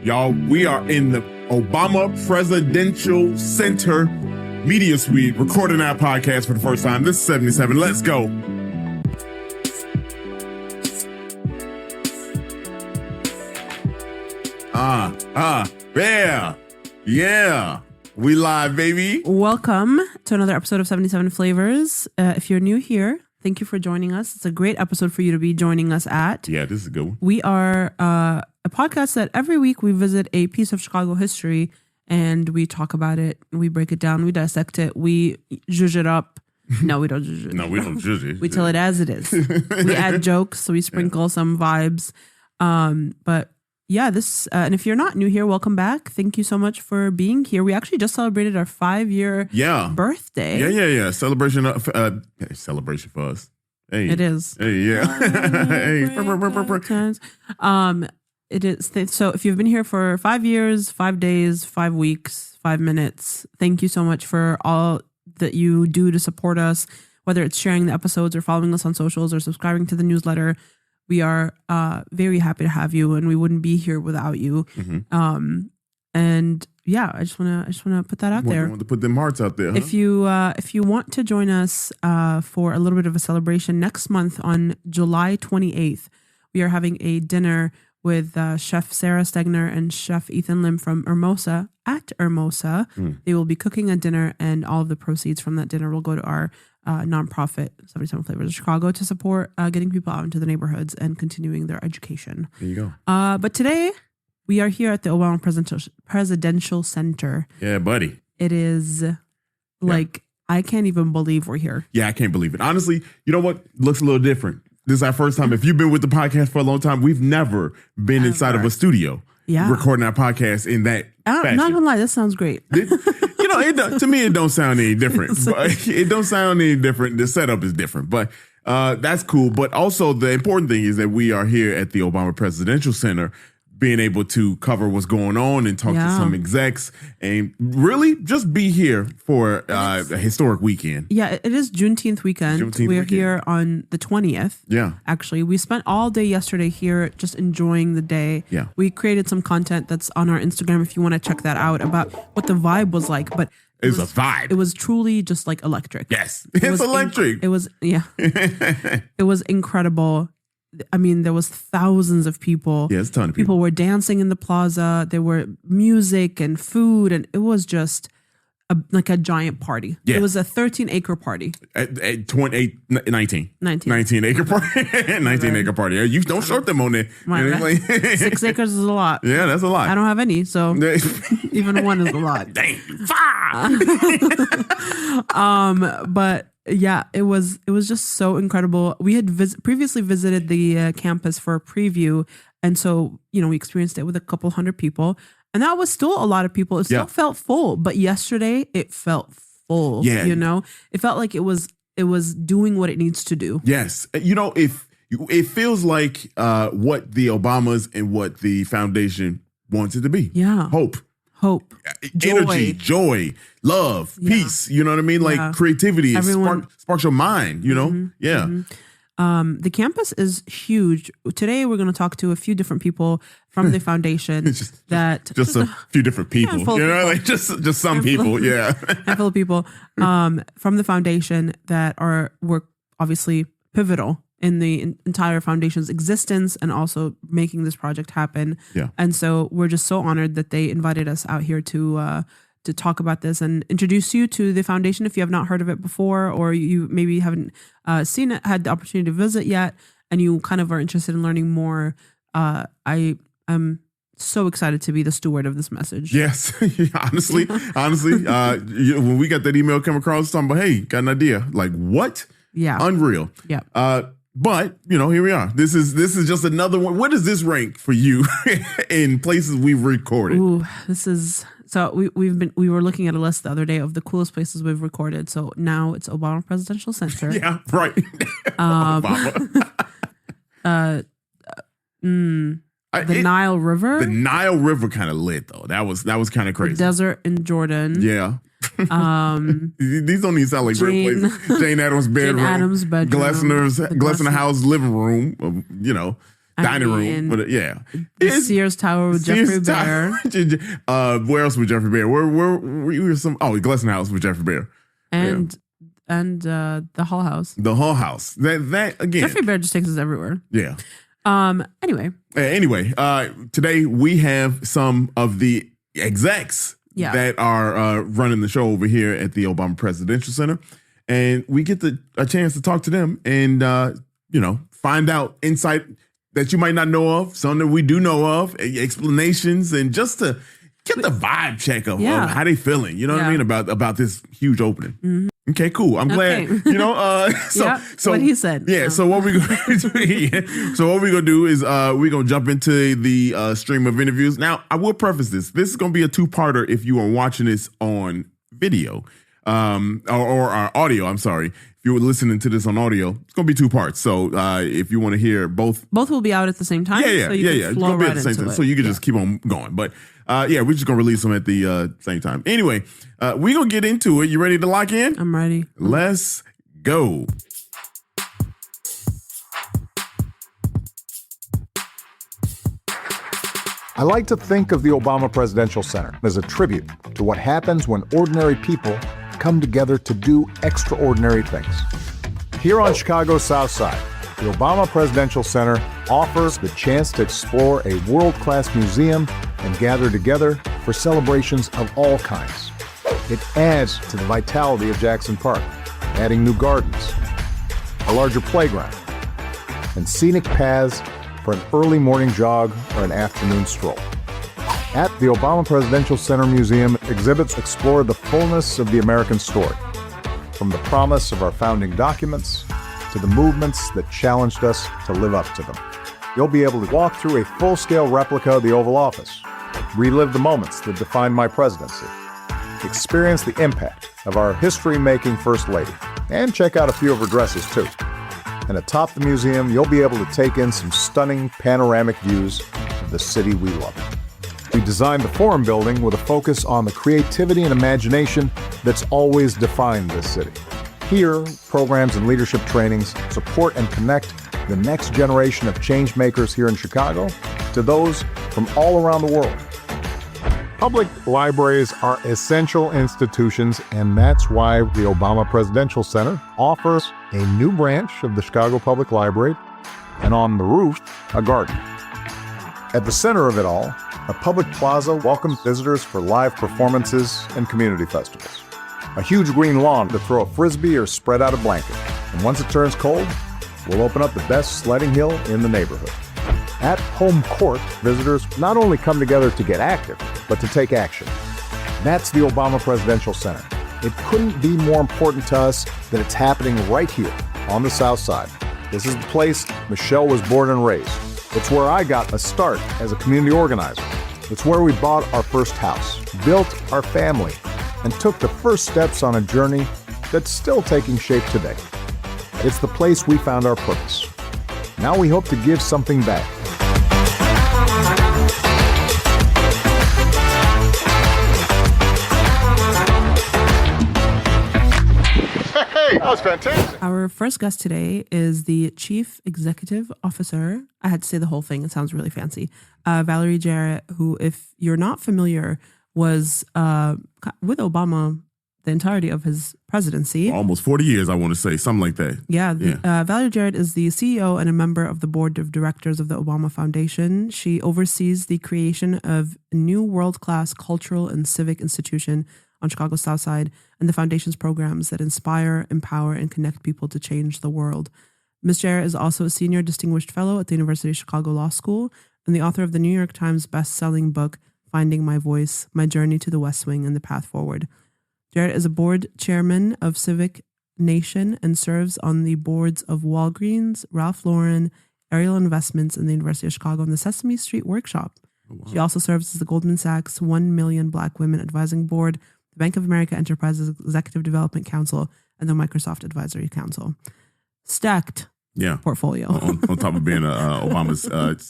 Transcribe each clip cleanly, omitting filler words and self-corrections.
Y'all, we are in the Obama Presidential Center Media Suite recording our podcast for the first time. This is 77. Let's go. Yeah. We live, baby. Welcome to another episode of 77 Flavors. If you're new here, thank you for joining us. It's a great episode for you to be joining us at. Yeah, this is a good one. We are a podcast that every week we visit a piece of Chicago history and we talk about it. We break it down. We dissect it. We zhuzh it up. No, we don't zhuzh it. No, we don't zhuzh it. We tell it as it is. We add jokes. So we sprinkle some vibes. But yeah, and if you're not new here, welcome back. Thank you so much for being here. We actually just celebrated our 5-year birthday. Yeah. Celebration for us. Hey. It is. Hey, yeah. Hey. It is. So if you've been here for 5 years, 5 days, 5 weeks, 5 minutes, thank you so much for all that you do to support us, whether it's sharing the episodes or following us on socials or subscribing to the newsletter. We are very happy to have you, and we wouldn't be here without you. Mm-hmm. And yeah, I just wanna put that out there. I want to put them hearts out there. Huh? If you want to join us for a little bit of a celebration next month on July 28th, we are having a dinner with Chef Sarah Stegner and Chef Ethan Lim from Hermosa at Hermosa. They will be cooking a dinner, and all of the proceeds from that dinner will go to our nonprofit 77 Flavors of Chicago to support getting people out into the neighborhoods and continuing their education. There you go. But today we are here at the Obama Presidential Center. Yeah, buddy. It is I can't even believe we're here. Yeah, I can't believe it. Honestly, you know what? Looks a little different. This is our first time. If you've been with the podcast for a long time, we've never been inside of a studio recording our podcast in that fashion. I'm not gonna lie, that sounds great. To me, it don't sound any different. It don't sound any different. The setup is different, but that's cool. But also, the important thing is that we are here at the Obama Presidential Center, being able to cover what's going on and talk to some execs and really just be here for a historic weekend. Yeah, it is Juneteenth weekend. We're here on the 20th. Yeah. Actually, we spent all day yesterday here just enjoying the day. Yeah. We created some content that's on our Instagram if you want to check that out about what the vibe was like. But it was a vibe. It was truly just like electric. Yes, it's electric. It was it was incredible. I mean, there was thousands of people. Yeah, it's a ton of people. People were dancing in the plaza. There were music and food, and it was just like a giant party. Yeah. It was a 13-acre party. 19 acre party. 19 acre party. You don't short them on there. 6 acres is a lot. Yeah, that's a lot. I don't have any, so even one is a lot. Dang. But yeah, it was just so incredible. We had previously visited the campus for a preview, and so we experienced it with a couple hundred people, and that was still a lot of people. It still felt full, but yesterday it felt full. Yeah, it felt like it was doing what it needs to do. Yes, it feels like what the Obamas and what the foundation wants it to be. Yeah, hope, joy. Joy, love, peace. You know what I mean? Like creativity. Sparks your mind. The campus is huge. Today we're going to talk to a few different people from the foundation. just a few different people. Just some people. Yeah, handful of people from the foundation that were obviously pivotal in the entire foundation's existence and also making this project happen. Yeah. And so we're just so honored that they invited us out here to talk about this and introduce you to the foundation if you have not heard of it before, or you maybe haven't seen it, had the opportunity to visit yet, and you kind of are interested in learning more. I am so excited to be the steward of this message. Yes. honestly, when we got that email come across, talking about, hey, got an idea. Like, what? Yeah. Unreal. Yeah. But here we are. This is just another one. Where does this rank for you in places we've recorded? Ooh, so we were looking at a list the other day of the coolest places we've recorded. So now it's Obama Presidential Center. Yeah, right. Obama. The Nile River. The Nile River kind of lit though. That was kind of crazy. The desert in Jordan. Yeah. These don't even sound like real places. Jane Addams' bedroom. Jane Addams' bedroom. Glessner House living room. dining room. But yeah. Sears Tower with Jeffrey Bear. Where else with Jeffrey Bear? Where were some? Oh, Glesson House with Jeffrey Bear. And the Hull House. The Hull House. That again. Jeffrey Bear just takes us everywhere. Yeah. Anyway, today we have some of the execs that are running the show over here at the Obama Presidential Center, and we get a chance to talk to them and find out insight that you might not know of, some that we do know of, explanations, and just to get the vibe check of how they feeling. You know what I mean about this huge opening. Mm-hmm. Okay, cool. I'm glad. So what he said. Yeah. So what we gonna do? So what we gonna do is we're gonna jump into the stream of interviews. Now, I will preface this. This is gonna be a two-parter if you are watching this on video, or audio. I'm sorry. If you were listening to this on audio, it's gonna be two parts. So if you want to hear both will be out at the same time. So it's gonna be at the same time. So you can just keep on going. But we're just gonna release them at the same time. Anyway, we're gonna get into it. You ready to lock in? I'm ready. Let's go. I like to think of the Obama Presidential Center as a tribute to what happens when ordinary people come together to do extraordinary things. Here on Chicago's South Side, the Obama Presidential Center offers the chance to explore a world-class museum and gather together for celebrations of all kinds. It adds to the vitality of Jackson Park, adding new gardens, a larger playground, and scenic paths for an early morning jog or an afternoon stroll. At the Obama Presidential Center Museum, exhibits explore the fullness of the American story, from the promise of our founding documents to the movements that challenged us to live up to them. You'll be able to walk through a full-scale replica of the Oval Office, relive the moments that defined my presidency, experience the impact of our history-making First Lady, and check out a few of her dresses too. And atop the museum, you'll be able to take in some stunning panoramic views of the city we love. We designed the Forum building with a focus on the creativity and imagination that's always defined this city. Here, programs and leadership trainings support and connect the next generation of change makers here in Chicago to those from all around the world. Public libraries are essential institutions, and that's why the Obama Presidential Center offers a new branch of the Chicago Public Library, and on the roof, a garden. At the center of it all, a public plaza welcomes visitors for live performances and community festivals. A huge green lawn to throw a frisbee or spread out a blanket. And once it turns cold, we'll open up the best sledding hill in the neighborhood. At Home Court, visitors not only come together to get active, but to take action. That's the Obama Presidential Center. It couldn't be more important to us that it's happening right here on the South Side. This is the place Michelle was born and raised. It's where I got a start as a community organizer. It's where we bought our first house, built our family, and took the first steps on a journey that's still taking shape today. It's the place we found our purpose. Now we hope to give something back. Hey, that was fantastic. Our first guest today is the Chief Executive Officer. I had to say the whole thing. It sounds really fancy. Valerie Jarrett, who, if you're not familiar, was with Obama the entirety of his presidency. Almost 40 years, I want to say, something like that. Yeah. Valerie Jarrett is the CEO and a member of the board of directors of the Obama Foundation. She oversees the creation of a new world-class cultural and civic institution on Chicago's South Side and the foundation's programs that inspire, empower, and connect people to change the world. Ms. Jarrett is also a senior distinguished fellow at the University of Chicago Law School and the author of the New York Times best-selling book, Finding My Voice, My Journey to the West Wing and the Path Forward. Jarrett is a board chairman of Civic Nation and serves on the boards of Walgreens, Ralph Lauren, Ariel Investments, and the University of Chicago and the Sesame Street Workshop. Oh, wow. She also serves as the Goldman Sachs 1 Million Black Women Advising Board, the Bank of America Enterprises Executive Development Council, and the Microsoft Advisory Council. Stacked portfolio. On top of being Obama's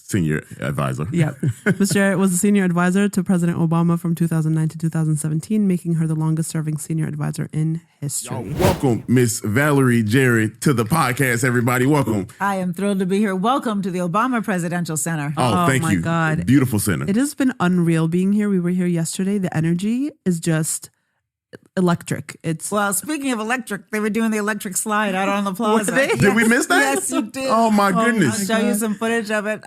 senior advisor. Yeah. Ms. Jarrett was a senior advisor to President Obama from 2009 to 2017, making her the longest serving senior advisor in history. Welcome, Miss Valerie Jarrett, to the podcast, everybody. Welcome. I am thrilled to be here. Welcome to the Obama Presidential Center. Oh, thank my you. God. Beautiful center. It has been unreal being here. We were here yesterday. The energy is just electric. Well, speaking of electric, they were doing the electric slide out on the plaza. Did we miss that? Yes, you did. Oh, my I'll goodness. show you some footage of it.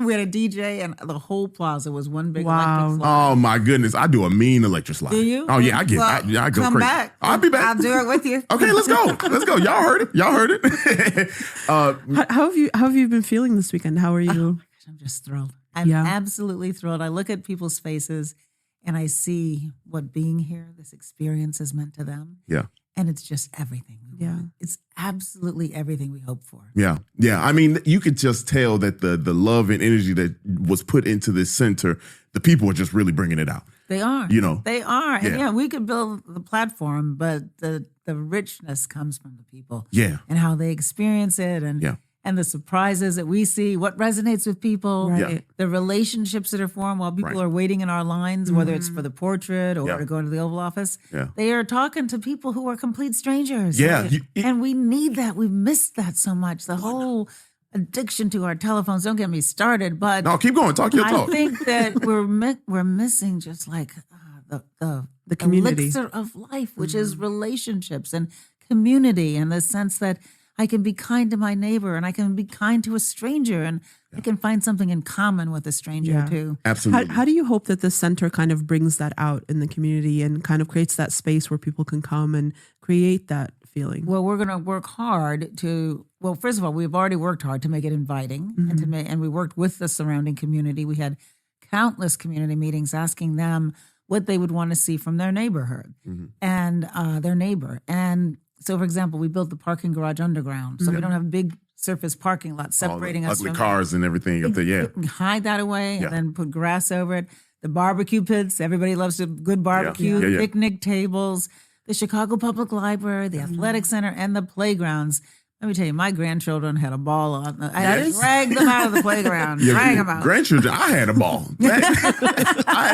We had a DJ, and the whole plaza was one big Wow. electric slide. Oh, my goodness. I do a mean electric slide. Do you? Oh, yeah. I go come crazy. back. I'll be back. I'll do it with you. Okay, let's go. Let's go. Y'all heard it. How have you been feeling this weekend? How are you? I'm just thrilled. I'm absolutely thrilled. I look at people's faces and I see what being here, this experience has meant to them. Yeah. And it's just everything. Yeah. It's absolutely everything we hope for. Yeah. Yeah. I mean, you could just tell that the love and energy that was put into this center, the people are just really bringing it out. They are. You know. They are. And Yeah. we could build the platform, but the richness comes from the people. Yeah. And how they experience it and the surprises that we see, what resonates with people, Right. the relationships that are formed while people Right. are waiting in our lines, whether it's for the portrait or Yeah. to go into the Oval Office. Yeah. They are talking to people who are complete strangers. Yeah. Right? And we need that. We missed that so much. The whole addiction to our telephones. Don't get me started, but No, keep going. Talk your I talk. think that we're missing just like the community. elixir of life, which is relationships and community, and the sense that I can be kind to my neighbor and I can be kind to a stranger, and I can find something in common with a stranger Yeah. too. Absolutely. How do you hope that the center kind of brings that out in the community and kind of creates that space where people can come and create that feeling? Well, we're going to work hard to. Well, first of all, we've already worked hard to make it inviting, and we worked with the surrounding community. We had countless community meetings asking them what they would want to see from their neighborhood and their neighbor. And so, for example, we built the parking garage underground, so we don't have a big surface parking lot All the separating us ugly from cars and everything up there. Yeah. hide that away Yeah. and then put grass over it. The barbecue pits, everybody loves a good barbecue, Yeah, yeah. picnic tables, the Chicago Public Library, the Athletic Center, and the playgrounds. Let me tell you, my grandchildren had a ball on. I had to drag them out of the playground. Yeah, drag them out. Grandchildren, I had a ball.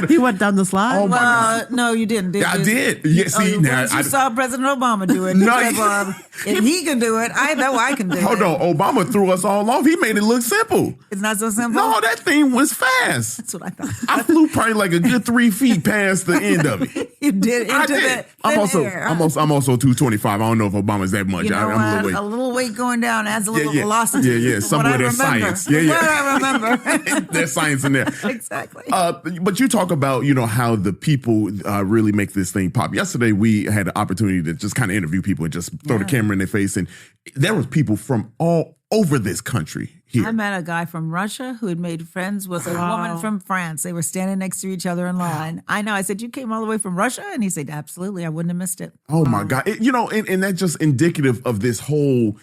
He went down the slide. Oh, my God. No, you didn't, did you? I did. Yeah, see, Oh, now once you saw President Obama do it, No, you said, well, if he can do it, I know I can do hold it. on. Obama threw us all off. He made it look simple. It's not so simple. No, that thing was fast. That's what I thought. I flew probably like a good 3 feet past the end of it. You did I into did. the I'm air. also 225. I don't know if Obama's that much. You know I'm a what? little A little weight going down adds a little yeah. velocity. Yeah, yeah. From Somewhere what I there's remember. science. Yeah, yeah. What I remember. There's science in there. Exactly. But you talk about, how the people really make this thing pop. Yesterday, we had the opportunity to just kind of interview people and just throw the camera in their face. And there was people from all over this country here. I met a guy from Russia who had made friends with a woman from France. They were standing next to each other in line. I know. I said, you came all the way from Russia? And he said, absolutely. I wouldn't have missed it. Oh, my God. And that's just indicative of this whole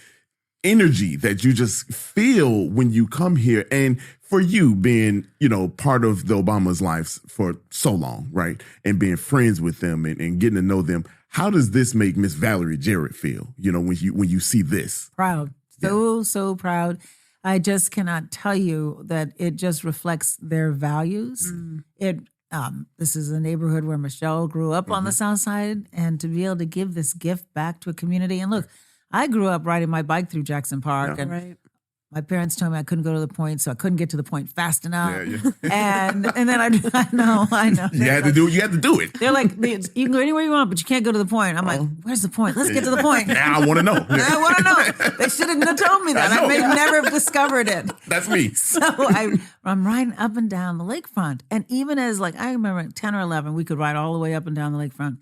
energy that you just feel when you come here. And for you being, part of the Obama's lives for so long, right? And being friends with them and getting to know them. How does this make Miss Valerie Jarrett feel, when you see this? Proud. So proud. I just cannot tell you that it just reflects their values. This is a neighborhood where Michelle grew up on the South Side, and to be able to give this gift back to a community. And look, I grew up riding my bike through Jackson Park, and Right. my parents told me I couldn't go to the point, so I couldn't get to the point fast enough. Yeah. And then I know. You had to do it. They're like, you can go anywhere you want, but you can't go to the point. I'm like, where's the point? Let's get to the point. Now I want to know. I want to know. They shouldn't have told me that. I know. I may never have discovered it. That's me. So I'm riding up and down the lakefront. And even as I remember at 10 or 11, we could ride all the way up and down the lakefront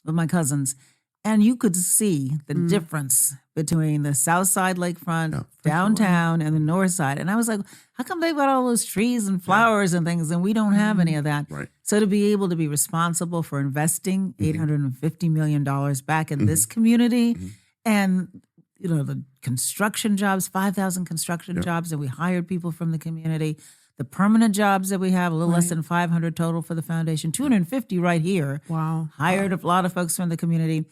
with my cousins. And you could see the difference between the south side lakefront, downtown, and the north side. And I was like, how come they've got all those trees and flowers and things and we don't have any of that? Right. So to be able to be responsible for investing $850 million back in this community and, the construction jobs, 5,000 construction jobs, and we hired people from the community. The permanent jobs that we have, a little less than 500 total for the foundation, 250 right here. Wow. Hired a lot of folks from the community.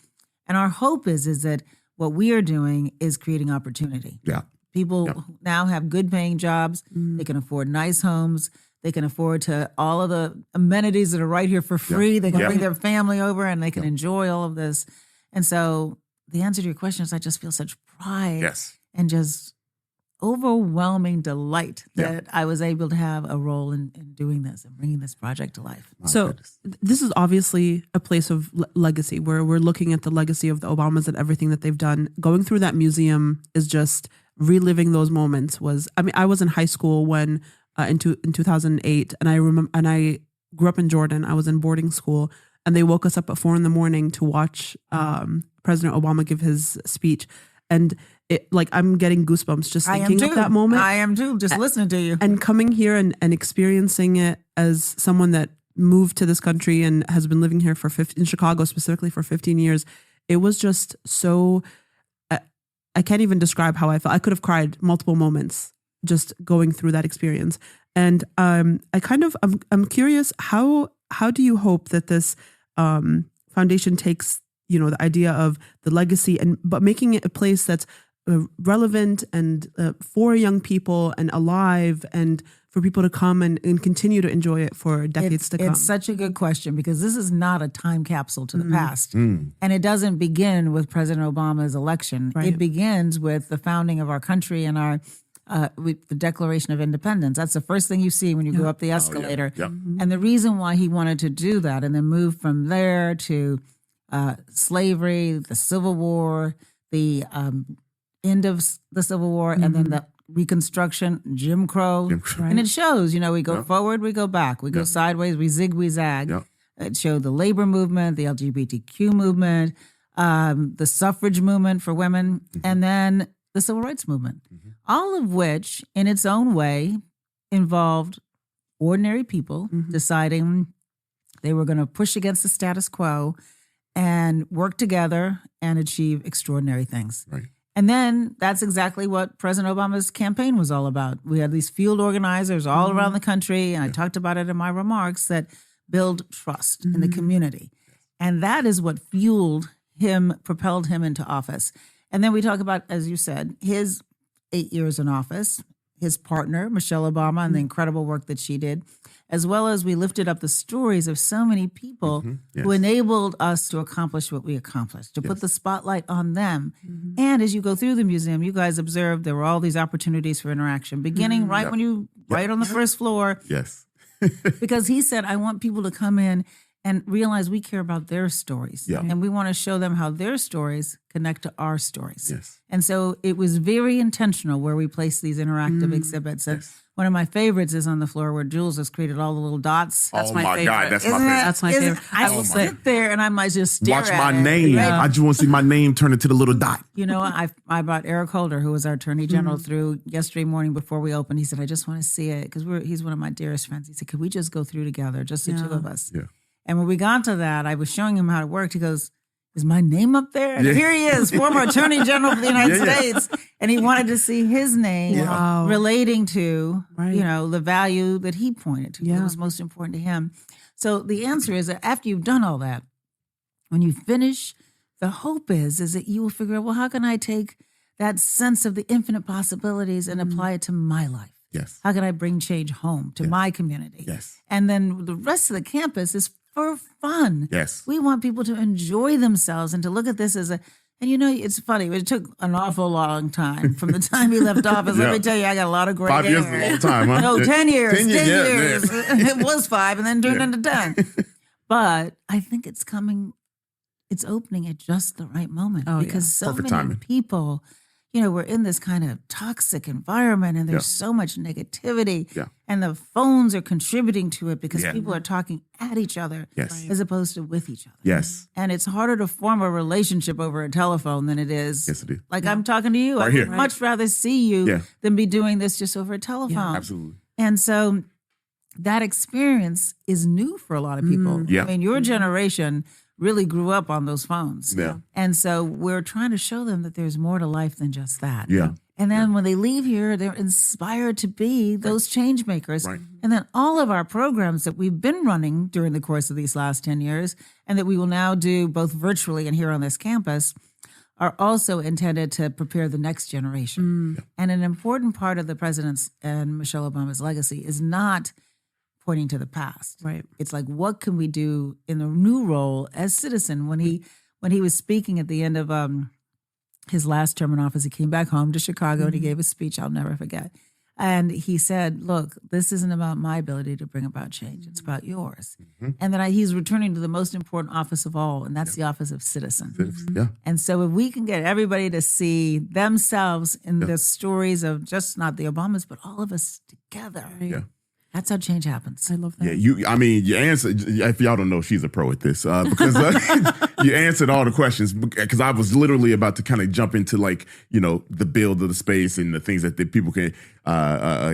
And our hope is that what we are doing is creating opportunity. Yeah. People now have good paying jobs. They can afford nice homes. They can afford to all of the amenities that are right here for free. They can bring their family over and they can enjoy all of this. And so the answer to your question is I just feel such pride and just overwhelming delight that I was able to have a role in doing this and bringing this project to life. So this is obviously a place of legacy where we're looking at the legacy of the Obamas and everything that they've done. Going through that museum is just reliving those moments. I was in high school when in 2008, and I remember, and I grew up in Jordan. I was in boarding school, and they woke us up at 4 a.m. to watch President Obama give his speech. And I'm getting goosebumps just thinking of that moment. I am too, just listening to you. And coming here and experiencing it as someone that moved to this country and has been living here in Chicago specifically for 15 years, it was just so, I can't even describe how I felt. I could have cried multiple moments just going through that experience. And I'm curious, how do you hope that this foundation takes, the idea of the legacy but making it a place that's relevant and for young people and alive and for people to come and continue to enjoy it for decades to come? It's such a good question because this is not a time capsule to the past. And it doesn't begin with President Obama's election. Right. It begins with the founding of our country and our with the Declaration of Independence. That's the first thing you see when you go up the escalator. And the reason why he wanted to do that and then move from there to slavery, the Civil War, the end of the Civil War, and then the Reconstruction, Jim Crow. And it shows, we go forward, we go back. We go sideways, we zig, we zag. It showed the labor movement, the LGBTQ movement, the suffrage movement for women, and then the civil rights movement. All of which, in its own way, involved ordinary people deciding they were going to push against the status quo and work together and achieve extraordinary things. Right. And then that's exactly what President Obama's campaign was all about. We had these field organizers all around the country, and I talked about it in my remarks, that build trust in the community. And that is what propelled him into office. And then we talk about, as you said, his 8 years in office, his partner, Michelle Obama, and the incredible work that she did, as well as we lifted up the stories of so many people who enabled us to accomplish what we accomplished, to put the spotlight on them. And as you go through the museum, you guys observed there were all these opportunities for interaction, beginning right when you, right on the first floor. Yes. Because he said, I want people to come in and realize we care about their stories. And we want to show them how their stories connect to our stories. Yes. And so it was very intentional where we placed these interactive exhibits. And one of my favorites is on the floor where Jules has created all the little dots. That's my favorite. God, that's my favorite. That's my favorite. I will sit there and I might just stare Watch at my it. name. I just want to see my name turn into the little dot. I brought Eric Holder, who was our Attorney General, through yesterday morning before we opened. He said, I just want to see it because he's one of my dearest friends. He said, could we just go through together, just the two of us? Yeah. And when we got to that, I was showing him how it worked. He goes, is my name up there? And here he is, former Attorney General of the United States. And he wanted to see his name relating to, the value that he pointed to, that was most important to him. So the answer is that after you've done all that, when you finish, the hope is that you will figure out, well, how can I take that sense of the infinite possibilities and apply it to my life? Yes. How can I bring change home to my community? Yes. And then the rest of the campus is for fun. Yes. We want people to enjoy themselves and to look at this as and it's funny. It took an awful long time from the time he left office. Let me tell you, I got a lot of gray 5 years hair. is a long time, huh? No, 10 years. 10 years. It was 5 and then turned into 10. But I think it's opening at just the right moment because so Perfect many timing. people, we're in this kind of toxic environment and there's so much negativity and the phones are contributing to it because people are talking at each other as opposed to with each other. Yes. And it's harder to form a relationship over a telephone than it is. Yes, it is. Like I'm talking to you. Right I here. would much rather see you than be doing this just over a telephone. Absolutely. And so that experience is new for a lot of people. Yeah. I mean, your generation really grew up on those phones. Yeah. And so we're trying to show them that there's more to life than just that. Yeah. And then when they leave here, they're inspired to be those change makers. Right. And then all of our programs that we've been running during the course of these last 10 years and that we will now do both virtually and here on this campus are also intended to prepare the next generation. And an important part of the president's and Michelle Obama's legacy is not pointing to the past. Right. It's like, what can we do in the new role as citizen? When he was speaking at the end of his last term in office, he came back home to Chicago and he gave a speech I'll never forget. And he said, look, this isn't about my ability to bring about change. It's about yours. And that he's returning to the most important office of all, and that's the office of citizen. Yeah. And so if we can get everybody to see themselves in the stories of just not the Obamas, but all of us together, that's how change happens. I love that. Yeah, you answered, if y'all don't know, she's a pro at this, because you answered all the questions, because I was literally about to kind of jump into the build of the space and the things that the people can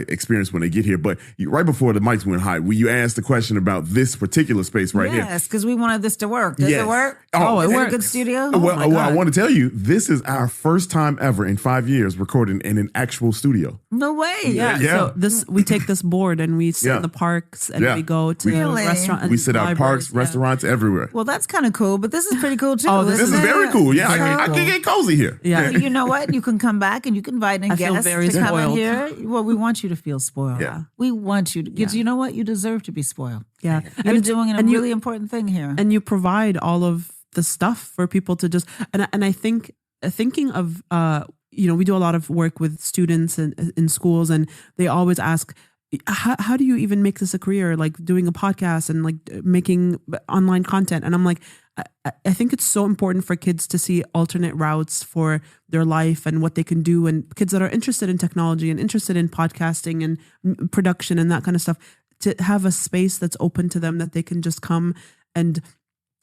experience when they get here. But right before the mics went high, you asked the question about this particular space right here. Yes, because we wanted this to work. Does it work? Oh, is it it works. a good studio? Well, I want to tell you, this is our first time ever in 5 years recording in an actual studio. No way. Yeah. Yeah. So we take this board and we sit in the parks and we go to Really? restaurants. And We sit out libraries. parks, restaurants, everywhere. Well, that's kind of cool, but this is pretty cool too. Oh, This is isn't it? very cool. Yeah, Very I cool. can get cozy here. Yeah. You know what? You can come back and you can invite in I feel guests very to come in spoiled. here. Well, we want you to feel spoiled. Yeah. We want you to, because you know what? You deserve to be spoiled. Yeah. You're doing a and really important thing here. and you provide all of the stuff for people to just and I think thinking of we do a lot of work with students in schools, and they always ask, how do you even make this a career, like doing a podcast and like making online content? And I'm like, I think it's so important for kids to see alternate routes for their life and what they can do, and kids that are interested in technology and interested in podcasting and production and that kind of stuff, to have a space that's open to them, that they can just come, and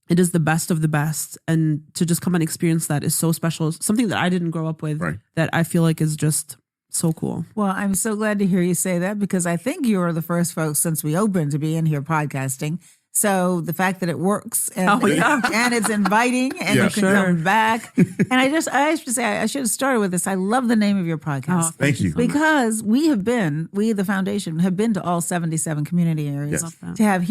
it is the best of the best, and to just come and experience that is so special. Something that I didn't grow up with, Right. that I feel like is just so cool. Well, I'm so glad to hear you say that, because I think you are the first folks since we opened to be in here podcasting. So the fact that it works and, and it's inviting and Yeah. you can come back. And I have to say, I should have started with this. I love the name of your podcast. Oh, Thank you. Because we, the foundation, have been to all 77 community areas Yes. to have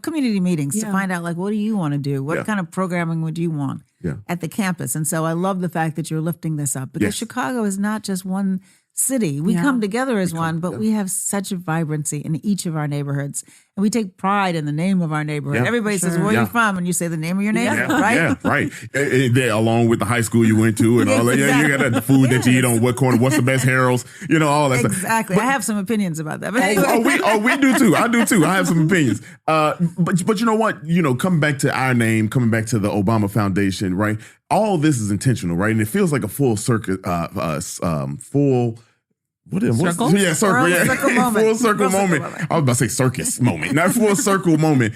community meetings to find out, like, what do you want to do? What kind of programming would you want at the campus? And so I love the fact that you're lifting this up, because Yes. Chicago is not just one city. We come together as one, but we have such a vibrancy in each of our neighborhoods. And we take pride in the name of our neighborhood. Yeah. Everybody says, where are you from? And you say the name of your neighborhood, right? Yeah, right. Along with the high school you went to and all that. Yeah, you got the food that you eat on what corner, what's the best Harold's, all that stuff. Exactly. I have some opinions about that. But anyway. We do too. I do too. I have some opinions. But you know what? Coming back to our name, coming back to the Obama Foundation, right? All this is intentional, right? And it feels like a full circuit, Circle? Yeah, circle. Yeah, Circle moment. Full circle Full moment. circle moment. I was about to say circus moment, not full circle moment.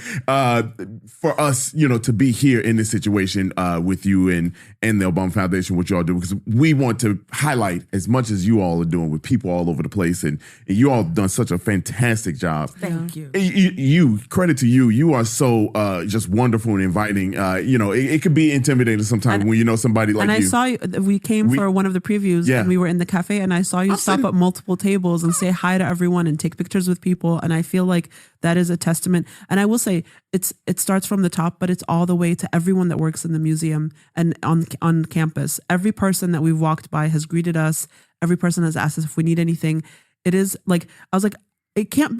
For us, to be here in this situation with you and the Obama Foundation, what y'all do, because we want to highlight as much as you all are doing with people all over the place, and you all done such a fantastic job. Thank you. You credit to you. You are so just wonderful and inviting. It could be intimidating sometimes when you know somebody like and I you. saw you, we came for one of the previews, Yeah. and we were in the cafe, and I saw you stop at multiple tables and say hi to everyone and take pictures with people, and I feel like that is a testament. And I will say, it starts from the top, but it's all the way to everyone that works in the museum and on campus. Every person that we've walked by has greeted us. Every person has asked us if we need anything. It is like, I was like,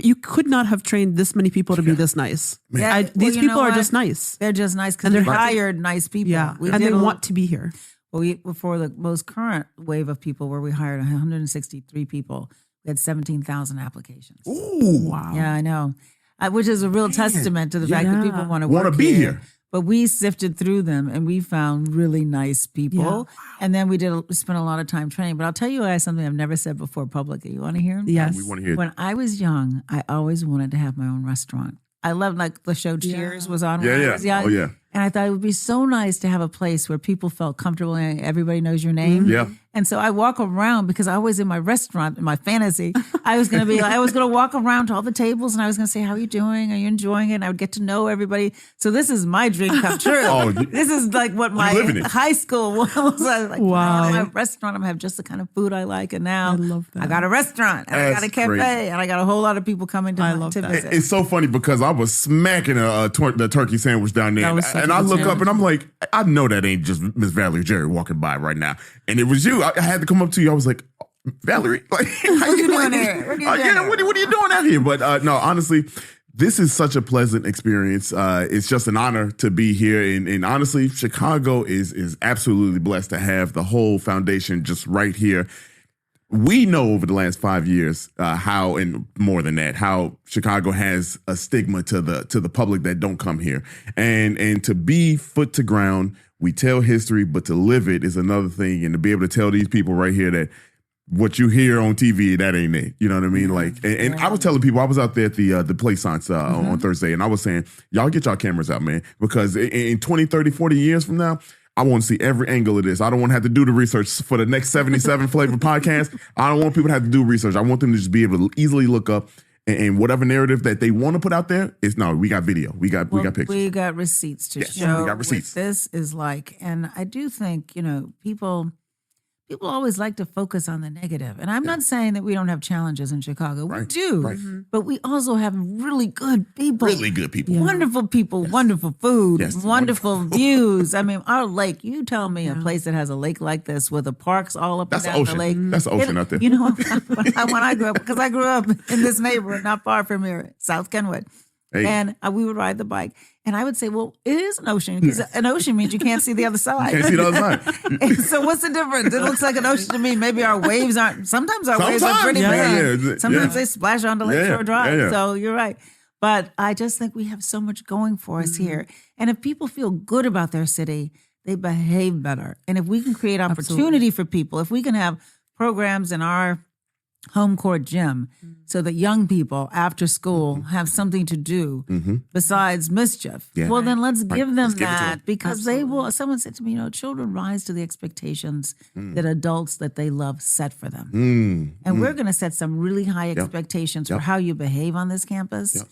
you could not have trained this many people to be this nice. Yeah, These you people know are what? just nice. They're just nice because And they're they're happy. hired nice people. Yeah. We And did they a- want to be here. Well, before the most current wave of people, where we hired 163 people, we had 17,000 applications. Ooh, Wow. Yeah, I know. Which is a real testament to the fact that people want to Wanna work be here. here. But we sifted through them and we found really nice people. And then we spent a lot of time training. But I'll tell you guys something I've never said before publicly. You want to hear? Yes. we want to hear. When I was young, I always wanted to have my own restaurant. I loved, like, the show Cheers was on when I was young. Oh, yeah. And I thought it would be so nice to have a place where people felt comfortable and everybody knows your name. Yeah. And so I walk around, because I was in my restaurant, in my fantasy, I was going to walk around to all the tables and I was going to say, how are you doing? Are you enjoying it? And I would get to know everybody. So this is my dream come true. Oh, this is like what my living it. high school was. I was like, Wow. wow, I have a restaurant. I'm going to have just the kind of food I like. And now I love that. I got a restaurant and I got a That's cafe crazy. and I got a whole lot of people coming to I my love to that. visit. It's so funny because I was smacking the turkey sandwich down there. That was such and I look up and I'm like, I know that ain't just Miss Valerie Jerry walking by right now. And it was you. I had to come up to you. I was like, Valerie, like, what are you doing here? What are you doing out here? But no, honestly, this is such a pleasant experience. It's just an honor to be here. And honestly, Chicago is absolutely blessed to have the whole foundation just right here. We know over the last 5 years how, and more than that, how Chicago has a stigma to the public that don't come here. And to be foot to ground, we tell history, but to live it is another thing. And to be able to tell these people right here that what you hear on TV, that ain't it. You know what I mean? Like, and I was telling people, I was out there at the Plaisance on Thursday, and I was saying, y'all get y'all cameras out, man, because in 20, 30, 40 years from now, I want to see every angle of this. I don't want to have to do the research for the next 77 Flavor podcast. I don't want people to have to do research. I want them to just be able to easily look up and whatever narrative that they want to put out there is we got video. We got pictures. We got receipts to show we got receipts. What this is like. And I do think, people always like to focus on the negative. And I'm not saying that we don't have challenges in Chicago. We do. Right. But we also have really good people. Really good people. Yeah. Wonderful people, wonderful food, wonderful views. I mean, our lake, you tell me a place that has a lake like this with the parks all up and down the lake. That's the ocean out there. You know, when I grew up, because I grew up in this neighborhood not far from here, South Kenwood. Hey. And we would ride the bike. And I would say, well, it is an ocean. Because an ocean means you can't see the other side. You can't see the other side. So what's the difference? It looks like an ocean to me. Maybe our waves aren't. Sometimes our waves are pretty big. Yeah. Sometimes they splash onto Lakeshore Drive. Yeah. So you're right. But I just think we have so much going for us here. And if people feel good about their city, they behave better. And if we can create opportunity for people, if we can have programs in our home court gym so that young people after school have something to do besides mischief. Yeah. Well, then let's give them that because they will. Someone said to me, children rise to the expectations that adults that they love set for them. And we're going to set some really high expectations for how you behave on this campus.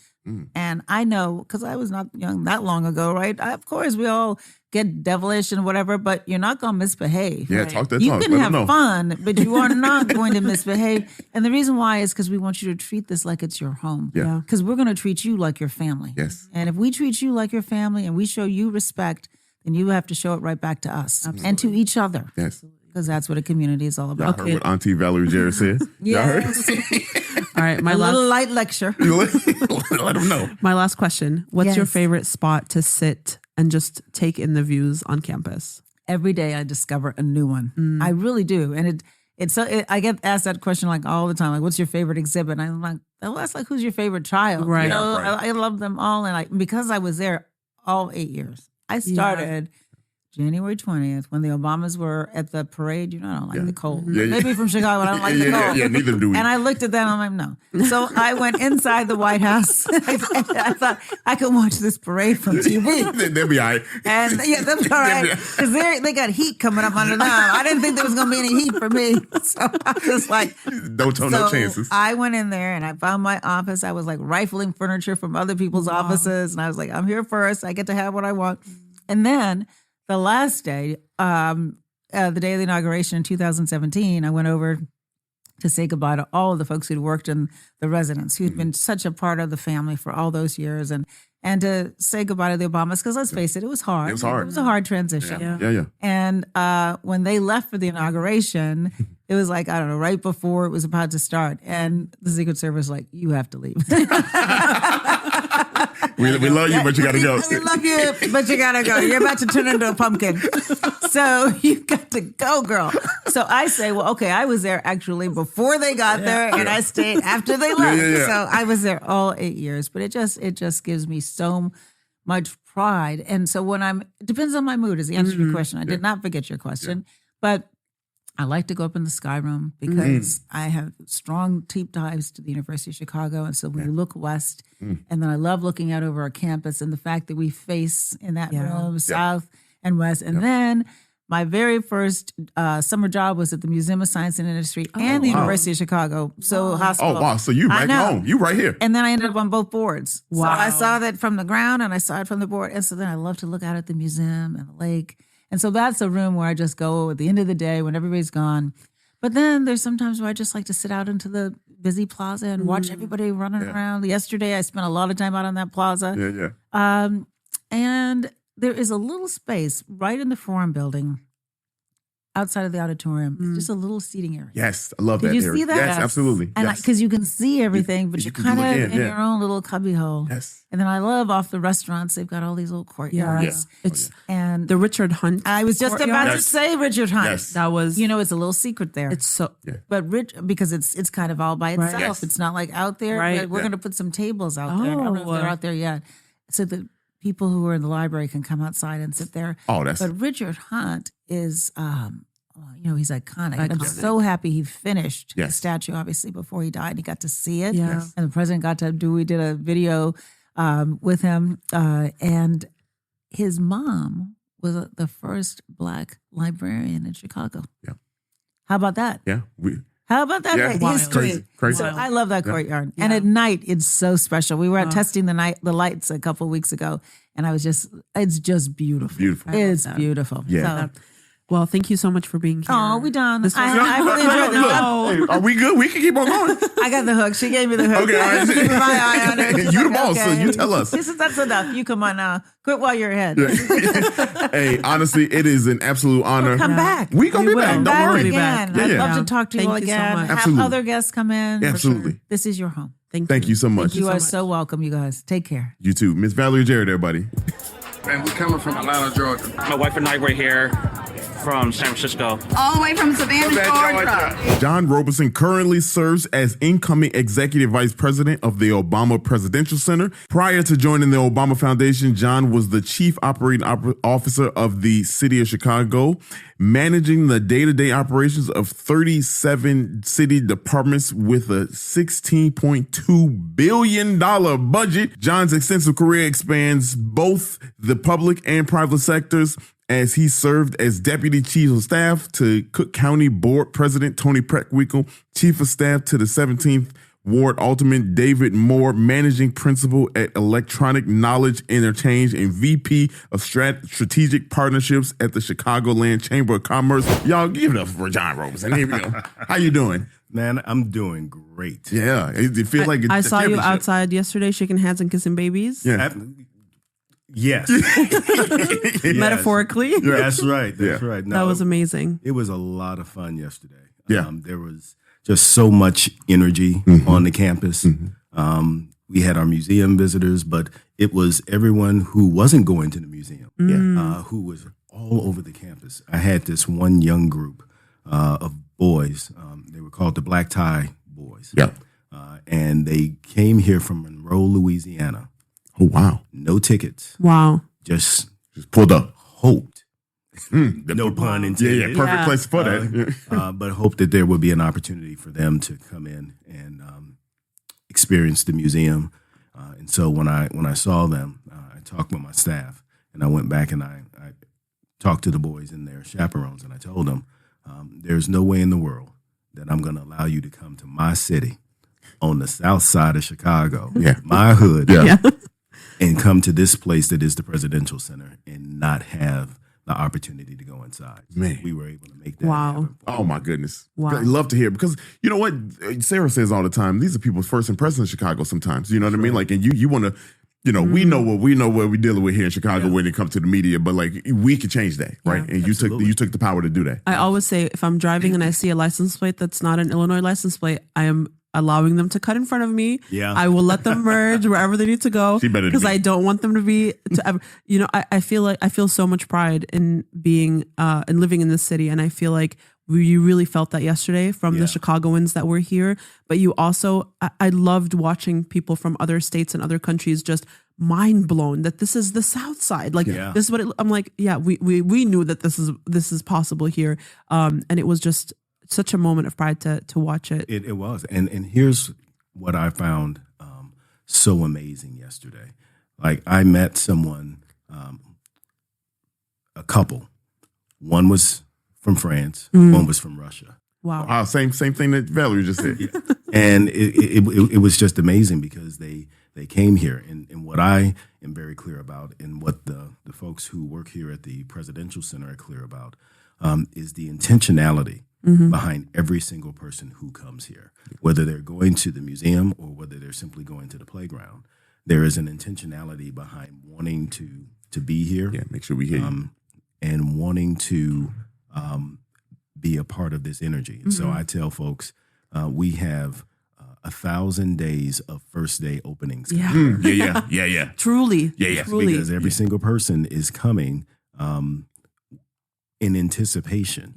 And I know, because I was not young that long ago, right? Of course, we all get devilish and whatever, but you're not going to misbehave. Yeah, right? Talk that you talk. You can have fun, but you are not going to misbehave. And the reason why is because we want you to treat this like it's your home. Yeah. Because we're going to treat you like your family. Yes. And if we treat you like your family and we show you respect, then you have to show it right back to us and to each other. Yes. Because that's what a community is all about. Y'all heard what Auntie Valerie Jerry said? Yes. All right, little light lecture. Let them know. My last question. What's your favorite spot to sit and just take in the views on campus? Every day I discover a new one. I really do. And I get asked that question like all the time, like, what's your favorite exhibit? And I'm like, well, that's like, who's your favorite child? Right. I love them all. And because I was there all 8 years, I started January 20th when the Obamas were at the parade. I don't like the cold. Maybe from Chicago, I don't like the cold. Yeah, neither do we. And I looked at that and I'm like, no. So I went inside the White House. I thought I could watch this parade from TV. They'll be all right. And they'll be all right. Because they got heat coming up under them. I didn't think there was going to be any heat for me. So I was just like, no chances. I went in there and I found my office. I was like rifling furniture from other people's offices. And I was like, I'm here first. I get to have what I want. And then the last day, the day of the inauguration in 2017, I went over to say goodbye to all of the folks who'd worked in the residence, who'd been such a part of the family for all those years, and to say goodbye to the Obamas, because let's face it, it was hard. It was hard. It was a hard transition. Yeah. And when they left for the inauguration, it was like, I don't know, right before it was about to start. And the Secret Service was like, you have to leave. We love you, but you got to go. We love you, but you got to go. You're about to turn into a pumpkin. So you got to go, girl. So I say, well, okay, I was there actually before they got there, and I stayed after they left. So I was there all 8 years. But it just gives me so much pride. And so it depends on my mood is the answer to your question. I did not forget your question. But I like to go up in the Sky Room because I have strong deep ties to the University of Chicago. And so when you look west, and then I love looking out over our campus and the fact that we face in that room south and west. And then my very first summer job was at the Museum of Science and Industry and the University of Chicago. So hospital. Oh, wow. So you right home. You right here. And then I ended up on both boards. Wow. So I saw that from the ground and I saw it from the board. And so then I love to look out at the museum and the lake. And so that's a room where I just go at the end of the day when everybody's gone. But then there's sometimes where I just like to sit out into the busy plaza and watch everybody running around. Yesterday, I spent a lot of time out on that plaza. Yeah. And there is a little space right in the Forum building outside of the auditorium. It's just a little seating area. Yes, I love Did that you area. see that? Yes, absolutely. And yes. because you can see everything, but you you're can kind look of in, in yeah. your own little cubby hole. Yes. And then I love off the restaurants, they've got all these little courtyards. It's And the Richard Hunt. I was just about to Yes. say Richard Hunt. Yes. That was, You know, it's a little secret there. it's so, But because it's kind of all by Right. itself. Yes. It's not like out there. Right. But we're Yeah. going to put some tables out there. I don't know if they're Oh. out there yet. So that people who are in the library can come outside and sit there. Oh, that's But Richard Hunt is, he's iconic. And I'm so happy he finished the Yes. statue, obviously, before he died. And he got to see it. Yeah. Yes. And the president we did a video with him. And his mom was the first Black librarian in Chicago. Yeah. How about that? yeah. How about that? Yeah. History. Wild. Crazy. Crazy. So I love that courtyard. Yeah. And at night, it's so special. We were out testing the lights a couple of weeks ago, and it's just beautiful. Beautiful. It's that. beautiful. Yeah. So, well, thank you so much for being here. oh, we done. This was- I really enjoyed Look, it. hey, are we good? We can keep on going. I got the hook. She gave me the hook. Okay, all right. Keep my eye on it. You the boss, so you tell us. That's enough. You come on now. Quit while you're ahead. Hey, honestly, it is an absolute honor. Come back. We gonna We be will. back. Don't Back worry. again. Yeah, I'd yeah. love to talk to you Thank all you so again. much. Have Absolutely. other guests come in. Yeah, For sure. absolutely. This is your home. Thank you so much. You are much. so welcome, you guys. Take care. You too. Miss Valerie Jarrett, everybody. And we're coming from Atlanta, Georgia. My wife and I were here from San Francisco. All the way from Savannah, Georgia. John Robeson currently serves as incoming executive vice president of the Obama Presidential Center. Prior to joining the Obama Foundation, John was the chief operating officer of the city of Chicago, managing the day-to-day operations of 37 city departments with a $16.2 billion budget. John's extensive career expands both the public and private sectors, as he served as deputy chief of staff to Cook County Board President Tony Preckwinkle, chief of staff to the 17th Ward Alderman David Moore, managing principal at Electronic Knowledge Interchange, and VP of Strategic Partnerships at the Chicagoland Chamber of Commerce. Y'all give it up for John Robeson. Here we go. How you doing? Man, I'm doing great. Yeah, it feels like I a saw you championship. outside yesterday shaking hands and kissing babies. Yeah. Yes. Yes. Metaphorically. That's right. That's Yeah. right. That was amazing. It was a lot of fun yesterday. Yeah. There was just so much energy on the campus. We had our museum visitors, but it was everyone who wasn't going to the museum, who was all over the campus. I had this one young group of boys. They were called the Black Tie Boys. Yeah. And they came here from Monroe, Louisiana. Oh, wow. No tickets. Wow. Just Pulled up. hoped. No pun Yeah, intended. yeah. Perfect Yeah. place for that. But hoped that there would be an opportunity for them to come in and experience the museum. And so when I saw them, I talked with my staff, and I went back and I talked to the boys and their chaperones, and I told them, there's no way in the world that I'm going to allow you to come to my city on the south side of Chicago, my hood, and come to this place that is the Presidential Center and not have the opportunity to go inside. So Man. we were able to make that Wow. happen. Oh my goodness! Wow. I love to hear it, because you know what Sarah says all the time. These are people's first impressions in Chicago. Sometimes, you know what I mean. Like, and you want to, we know what we're dealing with here in Chicago when it comes to the media. But like, we could change that, right? And you took the power to do that. I always say, if I'm driving and I see a license plate that's not an Illinois license plate, I am allowing them to cut in front of me. Yeah. I will let them merge wherever they need to go, She better than because me. I don't want them to be to ever. I feel so much pride in being and living in this city, and I feel like you really felt that yesterday from the Chicagoans that were here. But you also, I loved watching people from other states and other countries just mind blown that this is the South Side. Like this is what I'm like. Yeah, we knew that this is possible here, and it was just such a moment of pride to watch it. It was. And here's what I found so amazing yesterday. Like, I met someone, a couple. One was from France, one was from Russia. Wow. Same thing that Valerie just said. And it was just amazing because they came here. And what I am very clear about, and what the folks who work here at the Presidential Center are clear about, is the intentionality behind every single person who comes here, whether they're going to the museum or whether they're simply going to the playground. There is an intentionality behind wanting to to be here. Yeah, make sure we hear you. And wanting to be a part of this energy. And so I tell folks, we have 1,000 days of first day openings. Yeah. Yeah. Truly. Yeah. Truly. Because every single person is coming in anticipation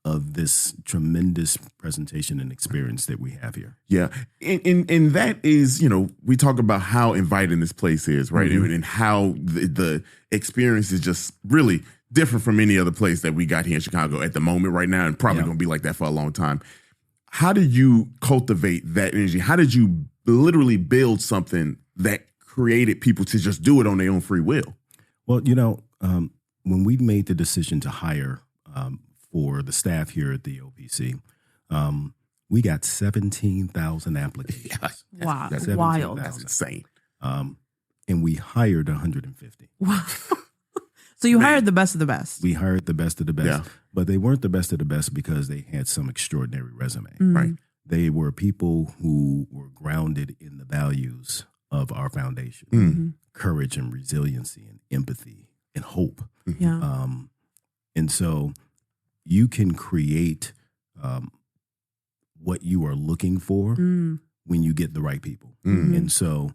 of this tremendous presentation and experience that we have here. Yeah. And that is, we talk about how inviting this place is, right? And how the experience is just really different from any other place that we got here in Chicago at the moment right now, and probably going to be like that for a long time. How did you cultivate that energy? How did you literally build something that created people to just do it on their own free will? Well, when we made the decision to hire for the staff here at the OPC, we got 17,000 applications. Wow. 17,000. Wild. That's insane. And we hired 150. Wow. So you hired the best of the best. We hired the best of the best, Yeah. but they weren't the best of the best because they had some extraordinary resume. Right. They were people who were grounded in the values of our foundation, courage and resiliency and empathy and hope. Yeah. And so you can create what you are looking for when you get the right people. And so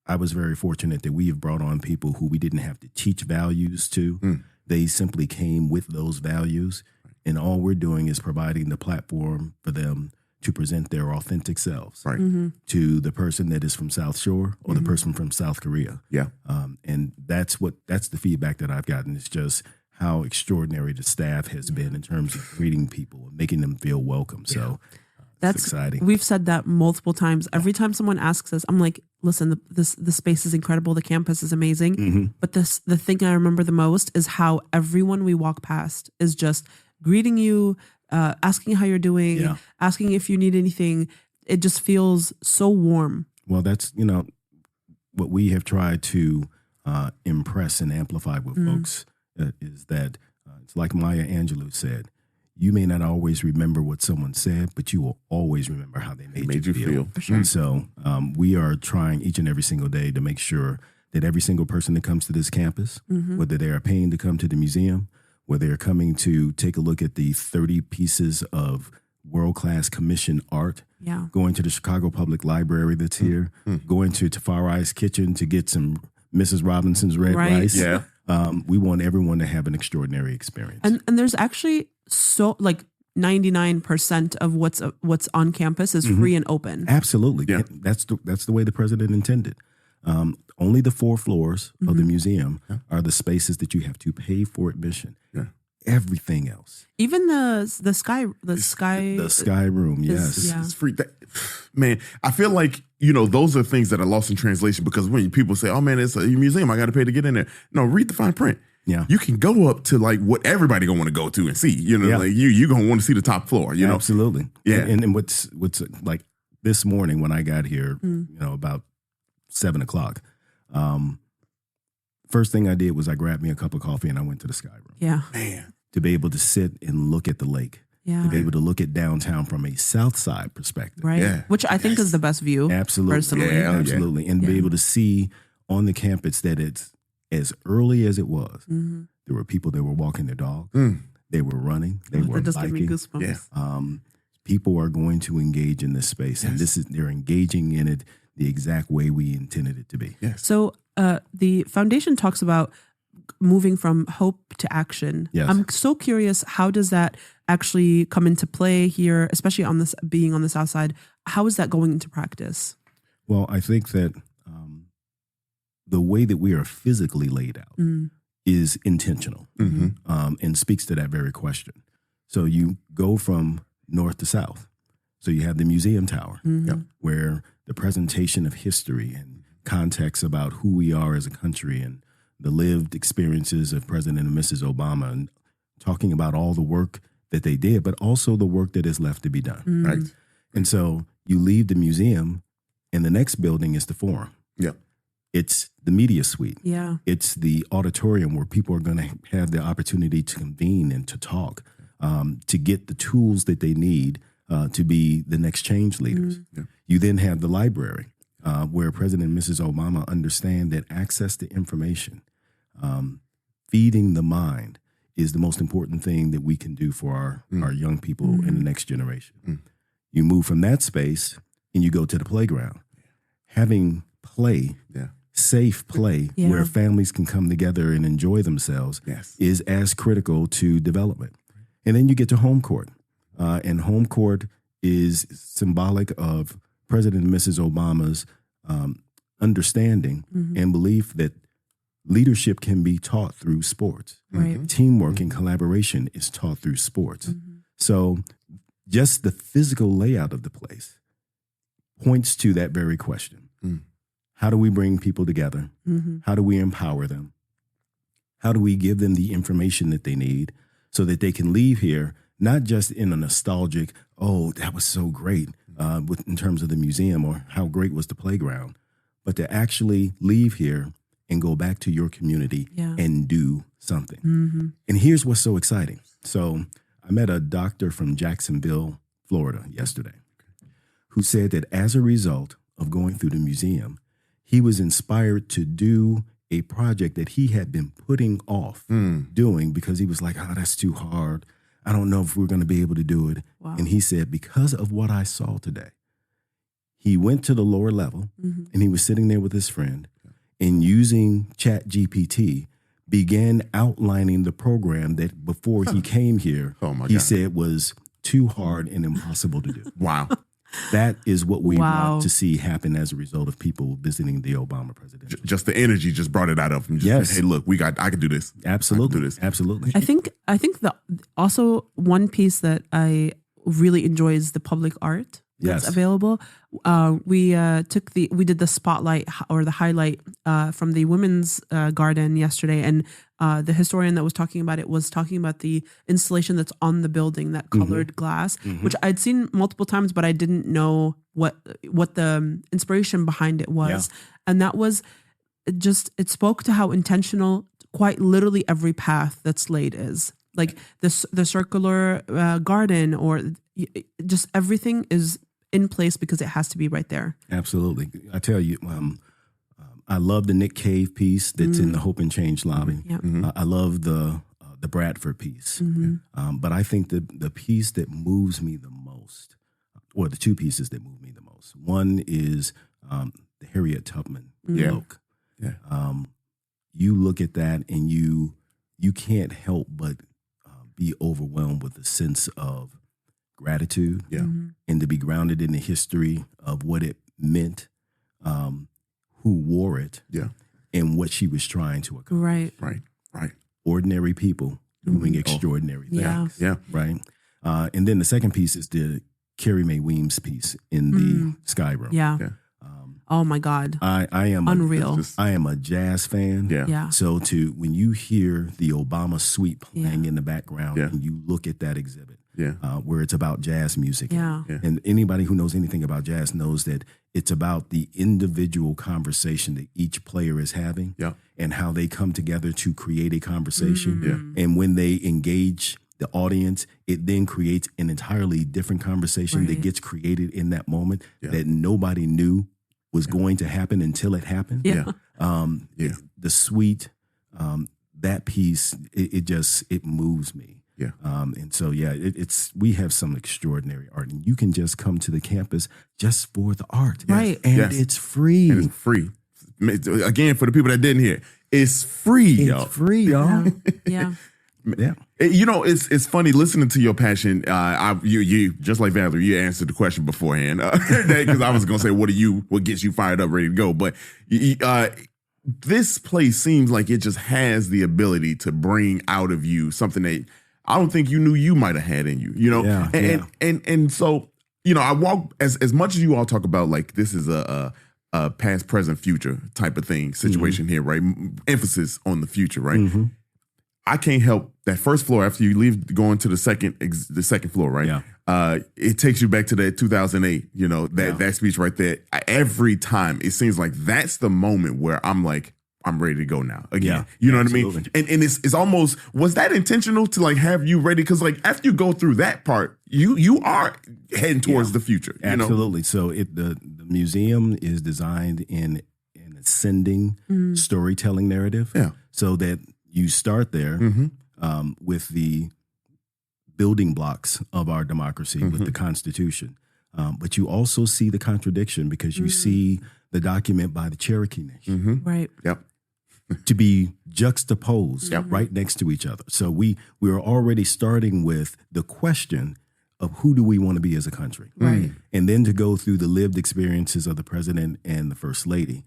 I was very fortunate that we have brought on people who we didn't have to teach values to. They simply came with those values. And all we're doing is providing the platform for them to present their authentic selves to the person that is from South Shore or the person from South Korea. Yeah. And that's the feedback that I've gotten. It's just how extraordinary the staff has been in terms of greeting people and making them feel welcome. So That's exciting. We've said that multiple times. Every time someone asks us, I'm like, listen, the space is incredible. The campus is amazing. But the thing I remember the most is how everyone we walk past is just greeting you, asking how you're doing, asking if you need anything. It just feels so warm. Well, that's, what we have tried to impress and amplify with folks is that it's like Maya Angelou said, you may not always remember what someone said, but you will always remember how they made you feel. For sure. And so we are trying each and every single day to make sure that every single person that comes to this campus, whether they are paying to come to the museum, whether they're coming to take a look at the 30 pieces of world-class commission art, going to the Chicago Public Library that's here, going to Tafari's Kitchen to get some Mrs. Robinson's red rice. Yeah. We want everyone to have an extraordinary experience. And there's actually 99% of what's on campus is free and open. Absolutely. Yeah. That's the way the president intended. Only the 4 floors of the museum are the spaces that you have to pay for admission. Yeah. Everything else. Even the sky The sky room, yes. Yeah. It's free. Man, I feel like, those are things that are lost in translation because when people say, oh man, it's a museum, I got to pay to get in there. No, read the fine print. Yeah. You can go up to like what everybody gonna want to go to and see, like you gonna want to see the top floor, Absolutely. Yeah. And what's like this morning when I got here, about 7:00, first thing I did was I grabbed me a cup of coffee and I went to the sky room. Yeah. Man. To be able to sit and look at the lake. Yeah. To be able to look at downtown from a south side perspective. Right. Yeah. Which I think is the best view. Absolutely. Personally. Yeah. Absolutely. And be able to see on the campus that it's as early as it was, there were people that were walking their dogs. They were running. They were That just gave me biking. goosebumps. Yeah. People are going to engage in this space, and they're engaging in it the exact way we intended it to be. Yes. So the foundation talks about moving from hope to action. Yes. I'm so curious, how does that actually come into play here, especially on this being on the South Side? How is that going into practice? Well, I think that the way that we are physically laid out is intentional and speaks to that very question. So you go from north to south. So you have the museum tower where the presentation of history and context about who we are as a country and the lived experiences of President and Mrs. Obama and talking about all the work that they did, but also the work that is left to be done. Right. And so you leave the museum and the next building is the forum. Yeah. It's the media suite. Yeah. It's the auditorium where people are going to have the opportunity to convene and to talk, to get the tools that they need to be the next change leaders. You then have the library where President and Mrs. Obama understand that access to information feeding the mind is the most important thing that we can do for our young people in the next generation. You move from that space and you go to the playground. Having play, safe play, where families can come together and enjoy themselves is as critical to development. And then you get to home court. And home court is symbolic of President and Mrs. Obama's understanding and belief that leadership can be taught through sports. Teamwork and collaboration is taught through sports. So just the physical layout of the place points to that very question. How do we bring people together? How do we empower them? How do we give them the information that they need so that they can leave here not just in a nostalgic, oh, that was so great in terms of the museum or how great was the playground, but to actually leave here and go back to your community and do something. And here's what's so exciting. So I met a doctor from Jacksonville, Florida yesterday who said that as a result of going through the museum, he was inspired to do a project that he had been putting off doing because he was like, oh, that's too hard. I don't know if we're going to be able to do it. Wow. And he said, because of what I saw today, he went to the lower level and he was sitting there with his friend and using ChatGPT began outlining the program that before he came here, he said was too hard and impossible to do. Wow. That is what we want to see happen as a result of people visiting the Obama presidency. Just the energy just brought it out of him. Just said, hey, look, I can do this. Absolutely. I can do this. Absolutely. I think also one piece that I really enjoy is the public art that's available. We did the spotlight or the highlight from the women's garden yesterday, and the historian that was talking about it was talking about the installation that's on the building, that colored glass, which I'd seen multiple times, but I didn't know what the inspiration behind it was. And that was just, it spoke to how intentional quite literally every path that's laid is. Like the circular garden, or just everything is in place because it has to be right there. Absolutely. I tell you, I love the Nick Cave piece that's in the Hope and Change lobby. I love the Bradford piece. But I think the piece that moves me the most, or the two pieces that move me the most, one is the Harriet Tubman book. You look at that and you can't help but be overwhelmed with a sense of gratitude and to be grounded in the history of what it meant, who wore it, and what she was trying to accomplish. Right. Ordinary people doing extraordinary things. Right. And then the second piece is the Carrie Mae Weems piece in the Sky Room. Oh my God. I am unreal. I am a jazz fan. So when you hear the Obama suite playing in the background and you look at that exhibit, where it's about jazz music. And anybody who knows anything about jazz knows that it's about the individual conversation that each player is having and how they come together to create a conversation. And when they engage the audience, it then creates an entirely different conversation that gets created in that moment that nobody knew was going to happen until it happened. The suite, that piece, it moves me. And so, we have some extraordinary art, and you can just come to the campus just for the art. And it's free. And it's free. Again, for the people that didn't hear, it's free, y'all. It's free, y'all. You know, it's funny listening to your passion. You just like Valerie, you answered the question beforehand because I was gonna say, what gets you fired up, ready to go? But this place seems like it just has the ability to bring out of you something that I don't think you knew you might have had in you. You know, and so I walk as much as you all talk about like this is a past, present, future type of thing situation here, right? Emphasis on the future, right? I can't help that first floor after you leave going to the second floor, right? It takes you back to that 2008, that speech right there. Every time it seems like that's the moment where I'm like, I'm ready to go now again. You know what I mean? And it's almost, was that intentional to like have you ready? Because like after you go through that part, you are heading towards the future. Absolutely. So the museum is designed in a transcending storytelling narrative. Yeah. So that you start there with the building blocks of our democracy, with the Constitution. But you also see the contradiction because you see the document by the Cherokee Nation. Right. Yep. To be juxtaposed right next to each other. So we are already starting with the question of who do we want to be as a country? Right. And then to go through the lived experiences of the president and the first lady.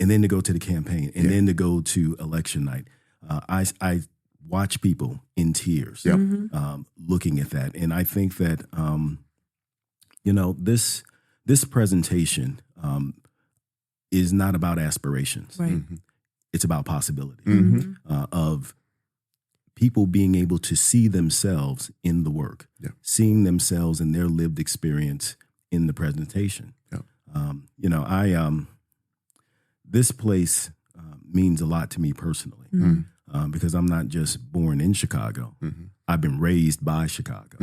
And then to go to the campaign and then to go to election night. I watch people in tears looking at that. And I think that, this presentation is not about aspirations. Right. It's about possibility of people being able to see themselves in the work, seeing themselves in their lived experience in the presentation. This place means a lot to me personally because I'm not just born in Chicago. I've been raised by Chicago.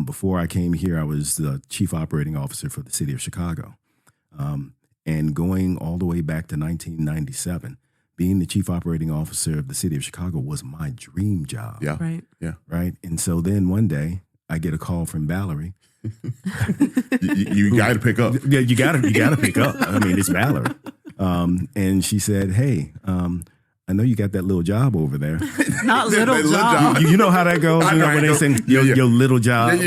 Before I came here, I was the chief operating officer for the city of Chicago. And going all the way back to 1997, being the chief operating officer of the city of Chicago was my dream job. Yeah. Right. Yeah. Right. And so then one day I get a call from Valerie. You got to pick up. Yeah, you got to pick up. I mean, it's Valerie. And she said, "Hey, I know you got that little job over there. Not little job. You know how that goes. You know when they say your little job."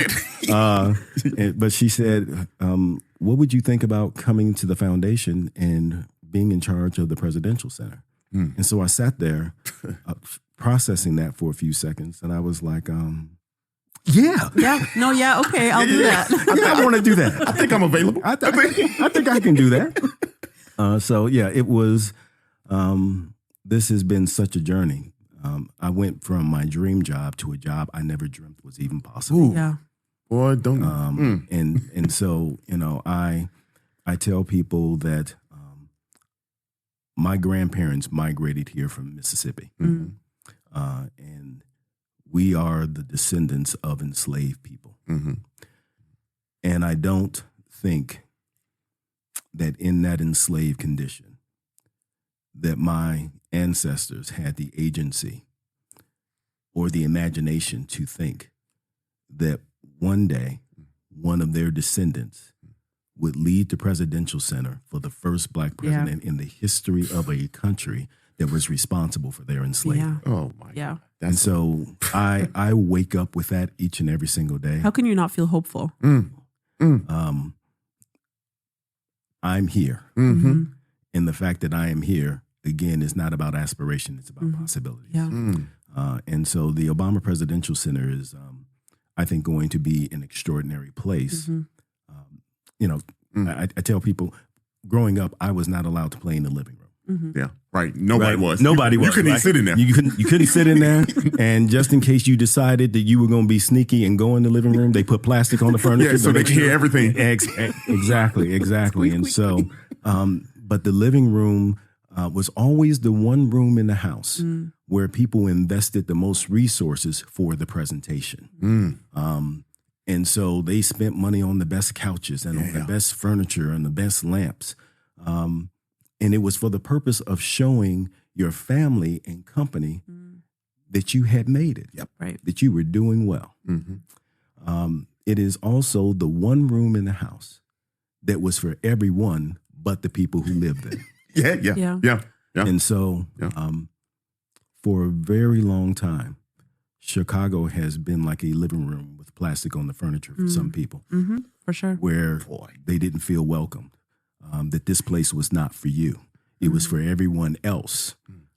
But she said, "What would you think about coming to the foundation and being in charge of the Presidential Center?" And so I sat there processing that for a few seconds, and I was like, "Yeah, okay, I'll do that. I want to do that. I think I'm available. I think I can do that." It was. This has been such a journey. I went from my dream job to a job I never dreamt was even possible. Ooh. Yeah. Boy, don't. And so I tell people that my grandparents migrated here from Mississippi, and we are the descendants of enslaved people. And I don't think that in that enslaved condition that my ancestors had the agency or the imagination to think that one day one of their descendants would lead the Presidential Center for the first Black president in the history of a country that was responsible for their enslavement. Yeah. Oh my God. And so I wake up with that each and every single day. How can you not feel hopeful? I'm here. And the fact that I am here, again, is not about aspiration. It's about possibilities. Yeah. And so the Obama Presidential Center is, I think, going to be an extraordinary place. I tell people, growing up, I was not allowed to play in the living room. Yeah, right. Nobody was. Nobody was. You couldn't even sit in there. You couldn't sit in there. And just in case you decided that you were going to be sneaky and go in the living room, they put plastic on the furniture. Yeah, so they can hear everything. Exactly. And so, but the living room was always the one room in the house where people invested the most resources for the presentation. And so they spent money on the best couches and on the best furniture and the best lamps. And it was for the purpose of showing your family and company that you had made it, that you were doing well. It is also the one room in the house that was for everyone but the people who lived there. Yeah. And so for a very long time, Chicago has been like a living room with plastic on the furniture for some people. For sure. Where they didn't feel welcomed, that this place was not for you. It was for everyone else.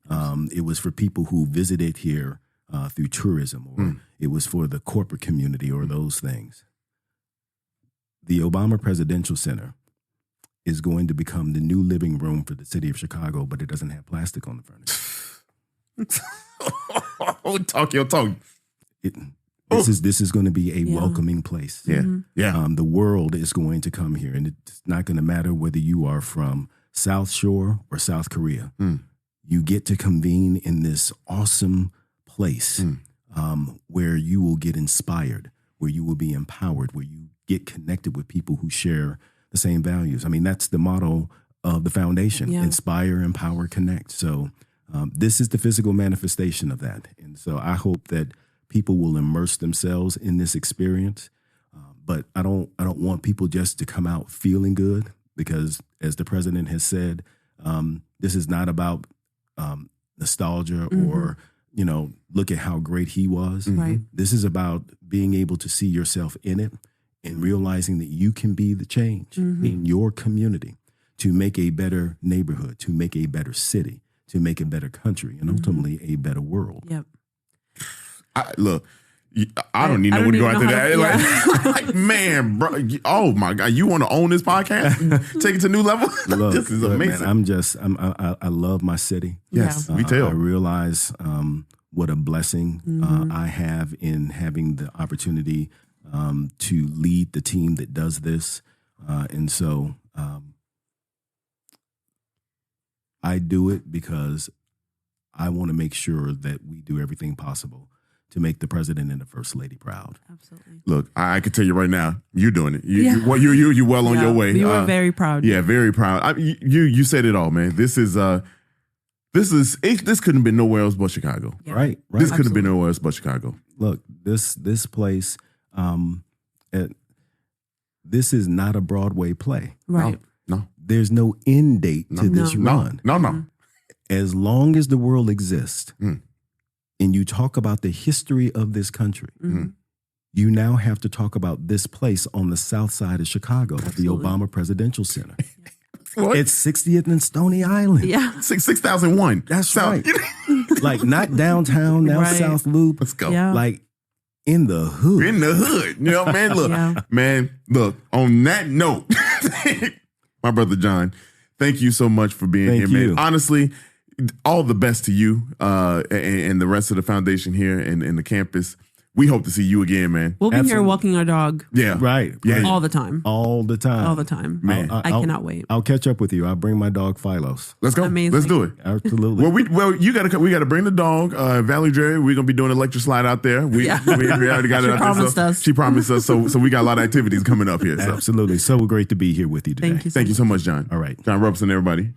It was for people who visited here through tourism, or it was for the corporate community or those things. The Obama Presidential Center is going to become the new living room for the city of Chicago, but it doesn't have plastic on the furniture. Talk your talk. This is going to be a welcoming place. Yeah. The world is going to come here, and it's not going to matter whether you are from South Shore or South Korea. You get to convene in this awesome place where you will get inspired, where you will be empowered, where you get connected with people who share the same values. I mean, that's the motto of the foundation, Yeah. Inspire, Empower, Connect. So this is the physical manifestation of that. And so I hope that people will immerse themselves in this experience. But I don't want people just to come out feeling good, because as the president has said, this is not about nostalgia or, look at how great he was. Right. This is about being able to see yourself in it and realizing that you can be the change in your community to make a better neighborhood, to make a better city, to make a better country, and ultimately a better world. Yep. Look, I don't even know where to go after that. Yeah. Like, man, bro. Oh my God. You want to own this podcast? Take it to a new level? Look, This is amazing. Man, I love my city. Yes, we tell. I realize what a blessing I have in having the opportunity to lead the team that does this. And so I do it because I want to make sure that we do everything possible to make the president and the first lady proud. Absolutely. Look, I can tell you right now, you're doing it. Yeah. You're well on your way. We were very proud. Yeah, very proud. You said it all, man. This couldn't have been nowhere else but Chicago. Yeah. Right. This couldn't have been nowhere else but Chicago. Look, this place, this is not a Broadway play. Right. No. There's no end date to this run. No. As long as the world exists, and you talk about the history of this country, you now have to talk about this place on the south side of Chicago, the Obama Presidential Center. It's 60th and Stony Island. Yeah. 6,001. That's right. Like not downtown, now Right. South Loop. Let's go. Yeah. Like in the hood. We're in the hood. You know, man, look. Yeah. Man, look, on that note, my brother John, thank you so much for being Thank here, you. man. Honestly, all the best to you and the rest of the foundation here and the campus. We hope to see you again, man. We'll be here Absolutely. walking our dog Yeah. Right. Yeah. all the time. All the time. All the time. Man. I cannot wait. I'll catch up with you. I'll bring my dog Philos. Let's go. Amazing. Let's do it. Absolutely. Well, we gotta bring the dog. Valerie Jerry, we're gonna be doing an electric slide out there. We already got it out promised there. us. She promised us. So we got a lot of activities coming up here. So. Absolutely. So great to be here with you today. Thank you. Thank you so much, John. All right. John Robeson, everybody.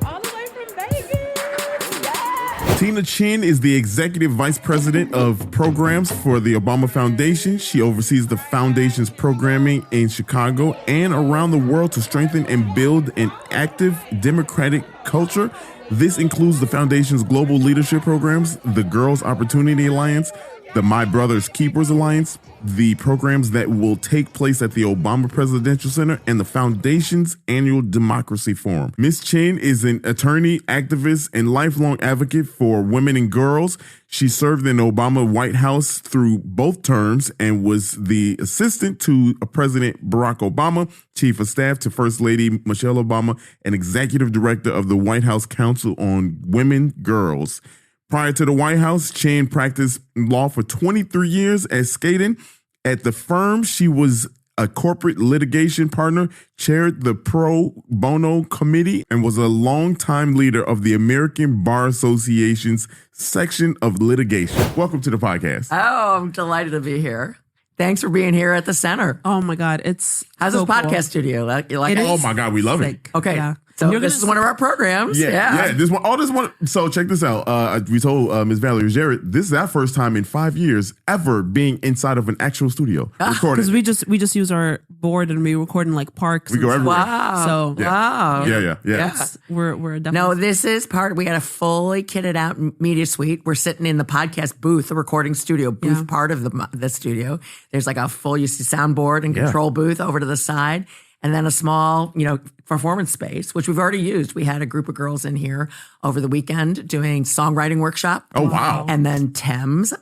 All the way from Vegas. Tina Chin is the Executive Vice President of Programs for the Obama Foundation. She oversees the foundation's programming in Chicago and around the world to strengthen and build an active democratic culture. This includes the foundation's global leadership programs, the Girls Opportunity Alliance, the My Brother's Keepers Alliance, the programs that will take place at the Obama Presidential Center, and the foundation's annual Democracy Forum. Ms. Chin is an attorney, activist, and lifelong advocate for women and girls. She served in the Obama White House through both terms and was the assistant to President Barack Obama, chief of staff to First Lady Michelle Obama, and executive director of the White House Council on Women, Girls. Prior to the White House, Chin practiced law for 23 years at Skadden. At the firm, she was a corporate litigation partner, chaired the Pro Bono Committee, and was a longtime leader of the American Bar Association's section of litigation. Welcome to the podcast. Oh, I'm delighted to be here. Thanks for being here at the center. Oh my God. It's How's so this podcast cool. studio? You like It it? is Oh my God, we love it. sick. Okay. Yeah. So You're this gonna is one of our programs. Yeah. This one. So check this out. We told Ms. Valerie Jarrett, this is our first time in 5 years ever being inside of an actual studio recording. Because we just use our board and we record in like parks. We go and everywhere. Wow. So Wow. Yeah. it's- we're definitely No, this is we got a fully kitted out media suite. We're sitting in the podcast booth, the recording studio booth, Yeah. part of the studio. There's like a full, you see, soundboard and control booth over to the side. And then a small, performance space, which we've already used. We had a group of girls in here over the weekend doing songwriting workshop. Oh, wow. And then Thames,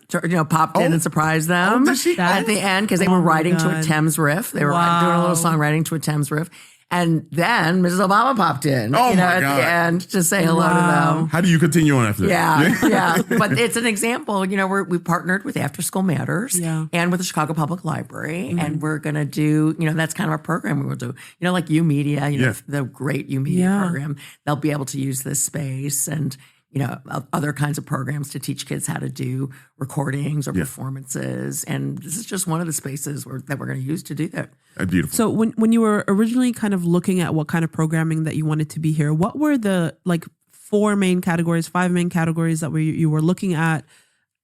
popped in and surprised them did she? at the end because they were Oh, my writing to a God. Thames riff. They were Wow. doing a little songwriting to a Thames riff. And then Mrs. Obama popped in, Oh, my at God. the end to say hello to Wow. them. How do you continue on after that? Yeah. But it's an example. We partnered with After School Matters Yeah. and with the Chicago Public Library, and we're going to do, that's kind of our program we will do. Like U Media, Yeah. the great U Media Yeah. program. They'll be able to use this space and. other kinds of programs to teach kids how to do recordings or performances. And this is just one of the spaces that we're going to use to do that. Beautiful. So when you were originally kind of looking at what kind of programming that you wanted to be here, what were the 5 main categories that you were looking at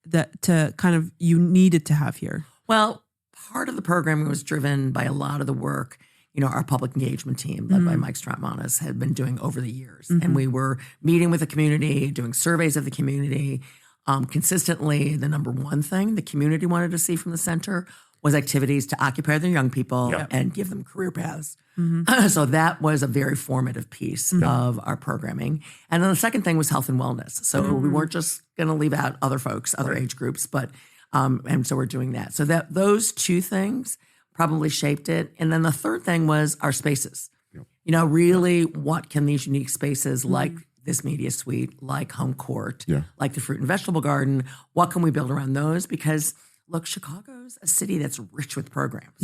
that to kind of you needed to have here? Well, part of the programming was driven by a lot of the work our public engagement team, led by Mike Stratmanis, had been doing over the years. And we were meeting with the community, doing surveys of the community. Consistently, the number one thing the community wanted to see from the center was activities to occupy their young people and give them career paths. So that was a very formative piece of our programming. And then the second thing was health and wellness. So we weren't just going to leave out other folks, other age groups, but and so we're doing that. So that those two things probably shaped it. And then the third thing was our spaces. Really, what can these unique spaces like this media suite, like Home Court, like the Fruit and Vegetable Garden, what can we build around those? Because look, Chicago's a city that's rich with programs.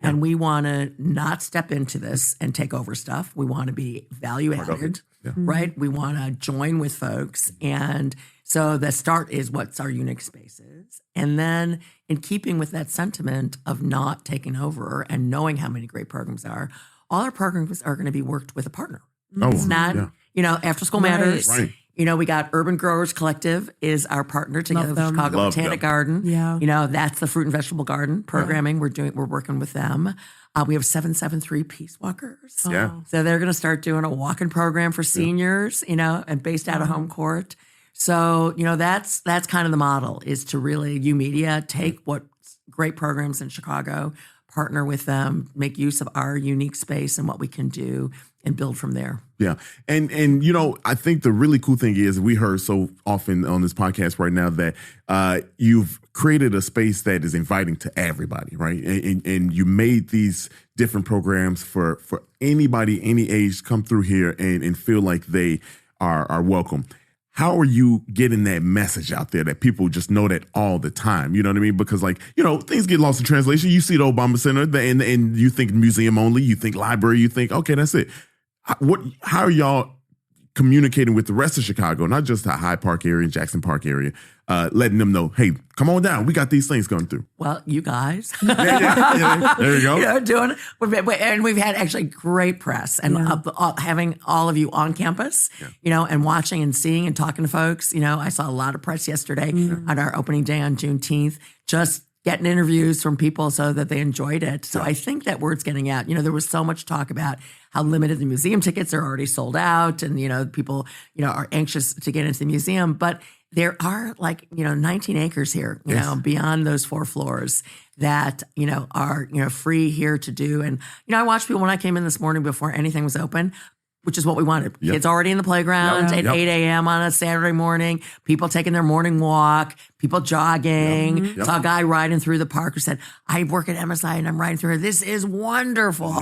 And we want to not step into this and take over stuff. We want to be value added, right? We want to join with folks. And so the start is what's our unique spaces. And then in keeping with that sentiment of not taking over and knowing how many great programs are, all our programs are going to be worked with a partner. It's not, After School Matters. Right. We got Urban Growers Collective is our partner together with Chicago Botanic Garden. That's the Fruit and Vegetable Garden programming. We're working with them. We have 773 Peace Walkers. So they're going to start doing a walking program for seniors, and based out of Home Court. So, that's kind of the model, is to really, Media, take what great programs in Chicago, partner with them, make use of our unique space and what we can do, and build from there. Yeah. And I think the really cool thing is we heard so often on this podcast right now that you've created a space that is inviting to everybody, right? And you made these different programs for anybody, any age, come through here and feel like they are welcome. How are you getting that message out there that people just know that all the time? You know what I mean? Because things get lost in translation. You see the Obama Center and you think museum only, you think library, you think, okay, that's it. How are y'all communicating with the rest of Chicago, not just the Hyde Park area, Jackson Park area, letting them know, hey, come on down. We got these things going through. Well, you guys. There you go. And we've had actually great press and having all of you on campus, and watching and seeing and talking to folks. I saw a lot of press yesterday on our opening day on Juneteenth, just getting interviews from people so that they enjoyed it. So I think that word's getting out. There was so much talk about how limited the museum tickets are already sold out, and people are anxious to get into the museum, but there are 19 acres here, beyond those 4 floors that, are, free here to do. And, I watched people when I came in this morning before anything was open, which is what we wanted. Kids already in the playground at 8 a.m. on a Saturday morning, people taking their morning walk, people jogging. Saw a guy riding through the park who said, I work at MSI and I'm riding through here. This is wonderful.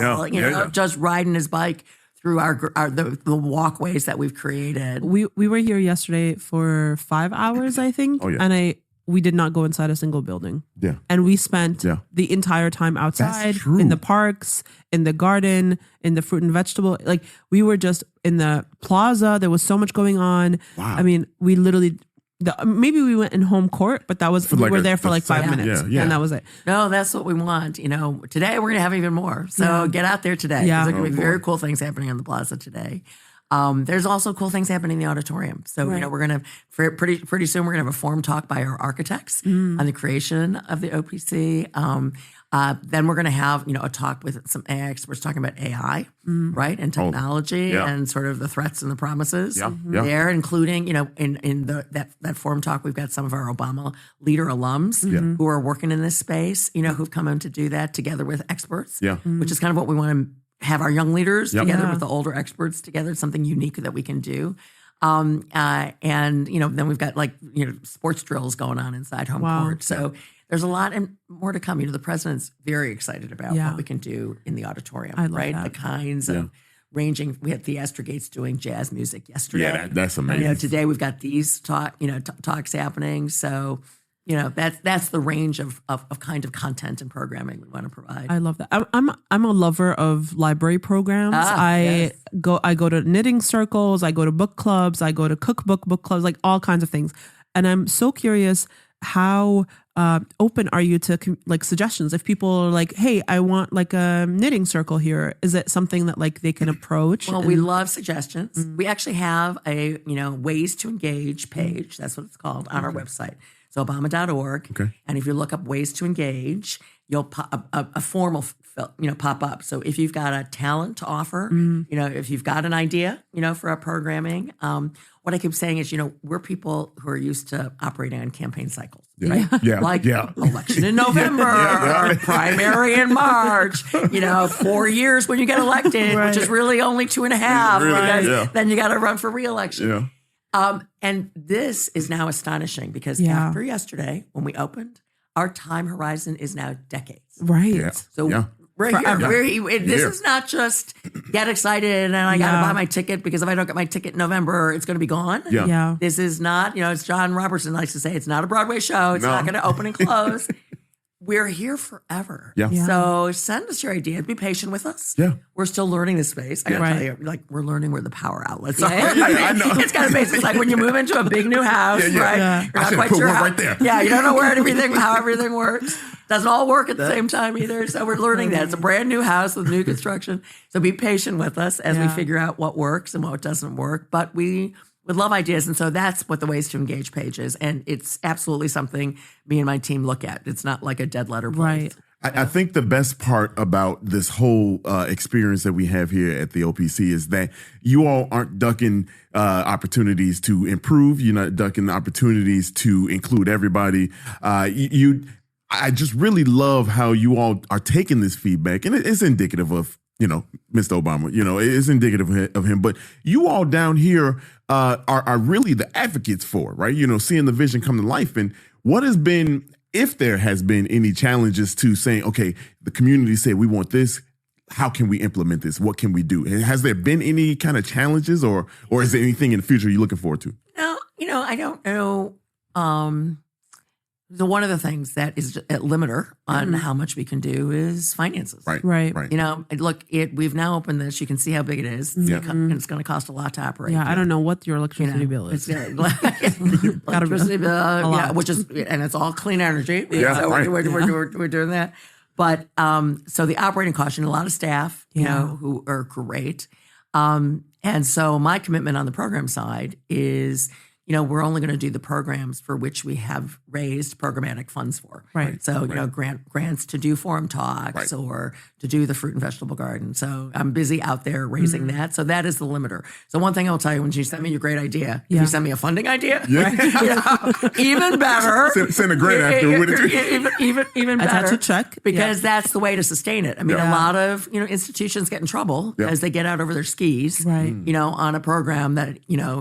Just riding his bike through the walkways that we've created. We were here yesterday for 5 hours, I think. And we did not go inside a single building. And we spent the entire time outside, in the parks, in the garden, in the fruit and vegetable. We were just in the plaza. There was so much going on. Wow. I mean, we literally, maybe we went in Home Court, but that was, we were there for 5 minutes. And that was it. No, that's what we want. Today we're going to have even more. So get out there today. There's going to be very cool things happening on the plaza today. There's also cool things happening in the auditorium. So, we're going to, pretty soon, we're going to have a forum talk by our architects on the creation of the OPC. Then we're going to have, a talk with some experts talking about AI, right? And technology and sort of the threats and the promises there, including, in that forum talk, we've got some of our Obama leader alums who are working in this space, who've come in to do that together with experts, which is kind of what we want to have our young leaders together with the older experts together. It's something unique that we can do. And, then we've got sports drills going on inside Home Court. So there's a lot and more to come. The president's very excited about what we can do in the auditorium, right? That. The kinds of ranging. We had Theaster Gates doing jazz music yesterday. Yeah, that's amazing. Today we've got these talks happening. So that's the range of kind of content and programming we want to provide. I love that. I'm a lover of library programs. I go to knitting circles, I go to book clubs, I go to cookbook book clubs, like all kinds of things. And I'm so curious, how open are you to like suggestions? If people are like, hey, I want like a knitting circle here, is it something that like they can approach? Well, we love suggestions. We actually have a ways to engage page. That's what it's called on our website. So Obama.org. Okay. And if you look up ways to engage, you'll pop a form will pop up. So if you've got a talent to offer, if you've got an idea, for a programming, what I keep saying is, we're people who are used to operating on campaign cycles. Yeah. Right? Yeah. Like yeah. election in November, primary in March, 4 years when you get elected, which is really only 2.5. Really, because then you got to run for reelection. Yeah. And this is now astonishing because after yesterday, when we opened, our time horizon is now decades. Right. Yeah. So Yeah. we're here. Yeah. This is not just get excited and I got to buy my ticket because if I don't get my ticket in November, it's going to be gone. Yeah. Yeah. This is not, as John Robertson likes to say, it's not a Broadway show. It's not going to open and close. We're here forever. Yeah. Yeah. So send us your ideas. Be patient with us. Yeah. We're still learning this space. I gotta Right. tell you, like we're learning where the power outlets are. I know. It's kind of basic. It's like when you move into a big new house, Yeah, yeah. right? Yeah. You're I not should've quite put sure one how, right there. Yeah, you don't know how everything works. Doesn't all work at the same time either. So we're learning that. It's a brand new house with new construction. So be patient with us as we figure out what works and what doesn't work. But we would love ideas. And so that's what the Ways to Engage page is. And it's absolutely something me and my team look at. It's not like a dead letter place. Right. I think the best part about this whole experience that we have here at the OPC is that you all aren't ducking opportunities to improve. You're not ducking opportunities to include everybody. I just really love how you all are taking this feedback, and it's indicative of Mr. Obama. It's indicative of him. But you all down here are really the advocates for it, right? Seeing the vision come to life. And what has been, if there has been any challenges to saying, okay, the community said we want this, how can we implement this? What can we do? Has there been any kind of challenges, or is there anything in the future you're looking forward to? No, I don't know. One of the things that is a limiter on how much we can do is finances. Right. Look, we've now opened this. You can see how big it is. And it's going to cost a lot to operate. Yeah, I don't know what your electricity bill is. Electricity bill, which is, and it's all clean energy. Yeah, so right. we're doing that. But so the operating cost, and a lot of staff, who are great. And so my commitment on the program side is, we're only going to do the programs for which we have raised programmatic funds for. Right. So, grants to do forum talks or to do the fruit and vegetable garden. So I'm busy out there raising that. So that is the limiter. So one thing I'll tell you, when you send me your great idea, if you send me a funding idea, even better. Send a grant after with it. Even better. Attach a check. Because that's the way to sustain it. I mean, a lot of, institutions get in trouble as they get out over their skis, on a program that,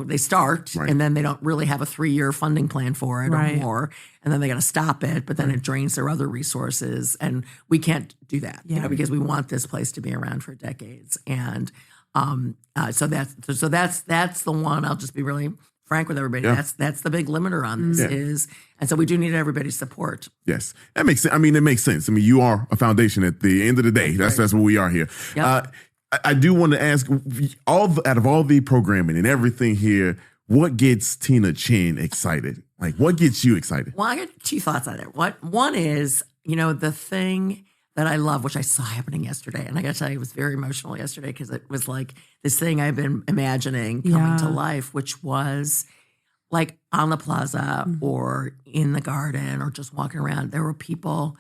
they start and then they don't really have a 3-year funding plan for it or more. And then they got to stop it, but then it drains their other resources. And we can't do that, because we want this place to be around for decades. And so that's the one. I'll just be really frank with everybody. Yeah. That's the big limiter on this is, and so we do need everybody's support. Yes, that makes sense. I mean, it makes sense. I mean, you are a foundation at the end of the day. That's what we are here. Yep. I do want to ask, out of all the programming and everything here, what gets Tina Chin excited? Like, what gets you excited? Well, I got 2 thoughts on it. One is, the thing that I love, which I saw happening yesterday, and I got to tell you, it was very emotional yesterday because it was like this thing I've been imagining coming to life, which was like on the plaza or in the garden or just walking around. There were people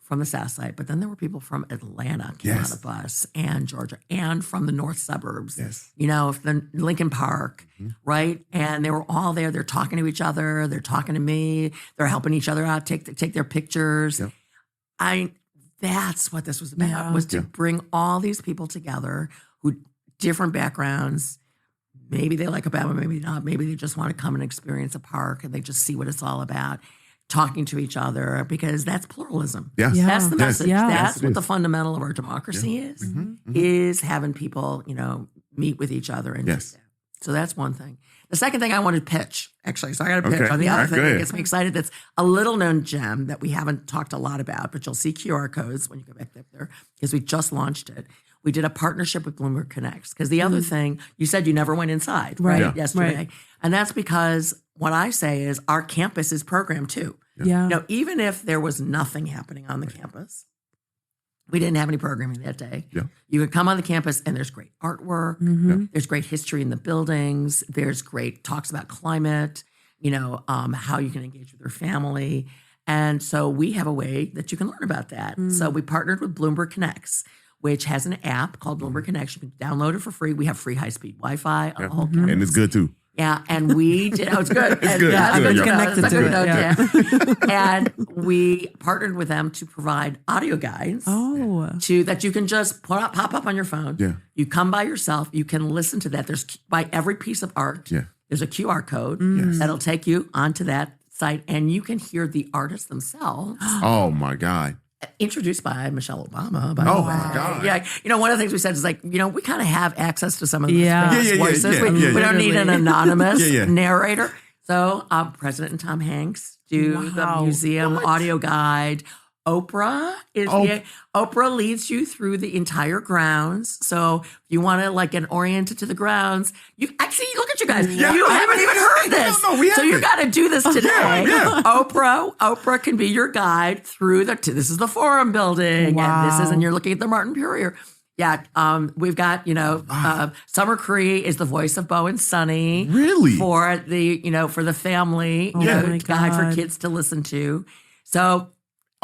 from the South Side, but then there were people from Atlanta came on a bus, and Georgia, and from the north suburbs, the Lincoln Park, right? And they were all there. They're talking to each other. They're talking to me. They're helping each other out, take their pictures. Yep. That's what this was about, was to bring all these people together who different backgrounds. Maybe they like Obama, maybe not. Maybe they just want to come and experience a park and they just see what it's all about. Talking to each other, because that's pluralism. Yes. That's the message. Yeah. That's what the fundamental of our democracy is having people, meet with each other. And yes. So that's one thing. The second thing I want to pitch, actually, so I got to pitch on the All other right, thing go that ahead. gets me excited. That's a little known gem that we haven't talked a lot about, but you'll see QR codes when you go back up there because we just launched it. We did a partnership with Bloomberg Connects because the other thing, you said you never went inside, right? Yesterday. Right. And that's because what I say is our campus is programmed too. Yeah. You know, even if there was nothing happening on the campus, we didn't have any programming that day. Yeah. You could come on the campus and there's great artwork. There's great history in the buildings. There's great talks about climate, how you can engage with your family. And so we have a way that you can learn about that. So we partnered with Bloomberg Connects, which has an app called Bloomberg Connects. You can download it for free. We have free high-speed Wi-Fi on the whole campus. And it's good too. Yeah, and we did. Oh, it's good. It's good. I've been Yeah. connected to it. Yeah. And we partnered with them to provide audio guides that you can just pop up on your phone. Yeah. You come by yourself. You can listen to that. There's by every piece of art. Yeah. There's a QR code Yes. that'll take you onto that site, and you can hear the artists themselves. Oh my God. Introduced by Michelle Obama. By Oh, the way. my God. Yeah. One of the things we said is we kind of have access to some of the Yeah. famous Yeah, voices. yeah, we yeah. don't need an anonymous Yeah. narrator. So President and Tom Hanks do the Wow. museum audio guide. Oprah Oprah leads you through the entire grounds. So if you want to get oriented to the grounds, you actually look at you guys. Yeah. You haven't even heard this. No, we so you haven't. got to do this today. yeah. Oprah can be your guide through this is the Forum building, and this is, and you're looking at the Martin Purrier. Yeah, we've got Summer Cree is the voice of Bo and Sonny. Really? For the for the family, my guide for God. kids to listen to. So.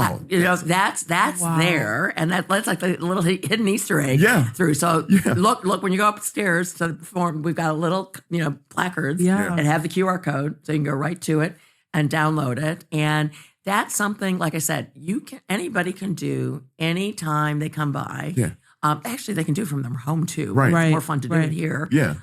That's there, and that's like the little hidden Easter egg through. So look when you go upstairs to the Forum, we've got a little placards that have the QR code, so you can go right to it and download it. And that's something, like I said, anybody can do anytime they come by. Yeah. Actually, they can do it from their home too. Right. It's more fun to do it here. Yeah.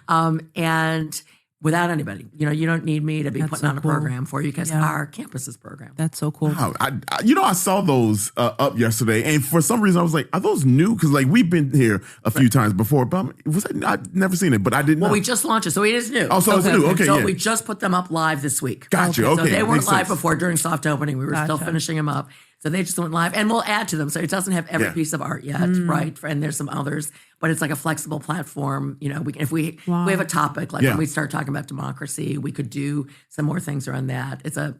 And without anybody, you don't need me to be putting so on a cool. program for you because our campus is programmed. That's so cool. Wow. I saw those up yesterday, and for some reason I was like, are those new? Because we've been here a few times before, but I'd never seen it, but I didn't know. Well, we just launched it, so it is new. Oh, so it's new. Okay, so yeah. we just put them up live this week. Gotcha. So Okay, they weren't makes live sense. before during soft opening. We were still finishing them up. So they just went live, and we'll add to them. So it doesn't have every piece of art yet, right? And there's some others, but it's like a flexible platform. If we have a topic, when we start talking about democracy, we could do some more things around that. It's a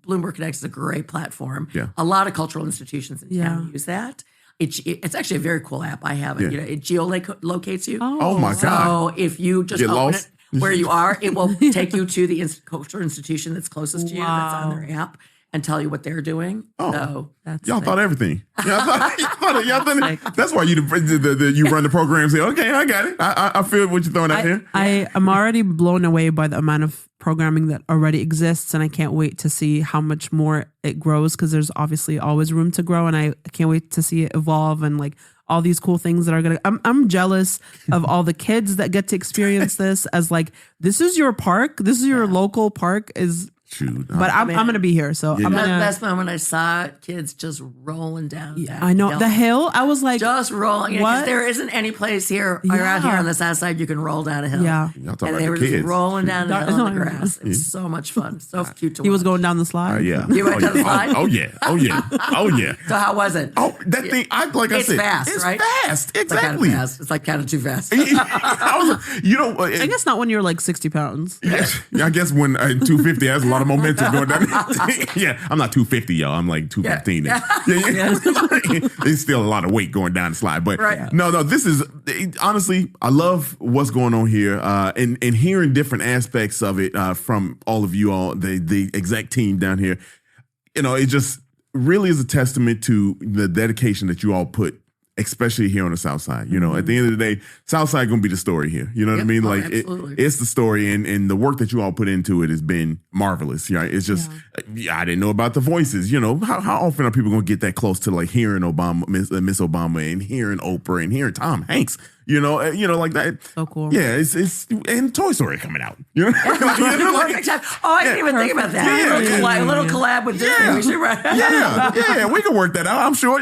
Bloomberg Connects is a great platform. Yeah. A lot of cultural institutions in town use that. It's actually a very cool app. I have it. Yeah. It geolocates you. Oh my God. So if you just Get open lost? it where you are, it will take you to the cultural institution that's closest to you that's on their app and tell you what they're doing. Oh. So Y'all thought everything. Y'all thought that's why you run the program. Say, okay, I got it. I feel what you're throwing out here. I am already blown away by the amount of programming that already exists, and I can't wait to see how much more it grows because there's obviously always room to grow, and I can't wait to see it evolve and all these cool things that are gonna. I'm jealous of all the kids that get to experience this as this is your park, this is your local park is. Shoot. But I'm gonna be here, so I'm the gonna. best moment I saw kids just rolling down. Yeah, I know the hill. I was like, just rolling. Because what? there isn't any place here around here on the south side you can roll down a hill. Yeah. Y'all talking And about they were the just kids. rolling down the hill in the No, grass. It was so much fun. So cute to watch. he was going down the slide. Yeah. You went down the slide? Oh yeah. Oh yeah. Oh yeah. So how was it? Oh, that thing. I It's said, fast, it's right? fast. It's like kind Exactly. of fast. It's kind of too fast. I was, I guess not when you're 60 pounds. I guess when 250 has a lot of momentum going down. Yeah, I'm not 250, y'all. I'm 215. Yeah. It's still a lot of weight going down the slide, but no. This is honestly, I love what's going on here, and hearing different aspects of it from all of you all, the exec team down here. It just really is a testament to the dedication that you all put, especially here on the South Side. At the end of the day, South Side gonna be the story here. You know what I mean? Absolutely. It's the story, and the work that you all put into it has been marvelous. Right? It's just I didn't know about the voices. How often are people gonna get that close to hearing Obama, Miss Obama, and hearing Oprah, and hearing Tom Hanks? like that. So cool. Yeah, it's and Toy Story coming out. You know, Perfect time. I didn't even think about that. A little collab with Disney. We should write. yeah, we can work that out. I'm sure.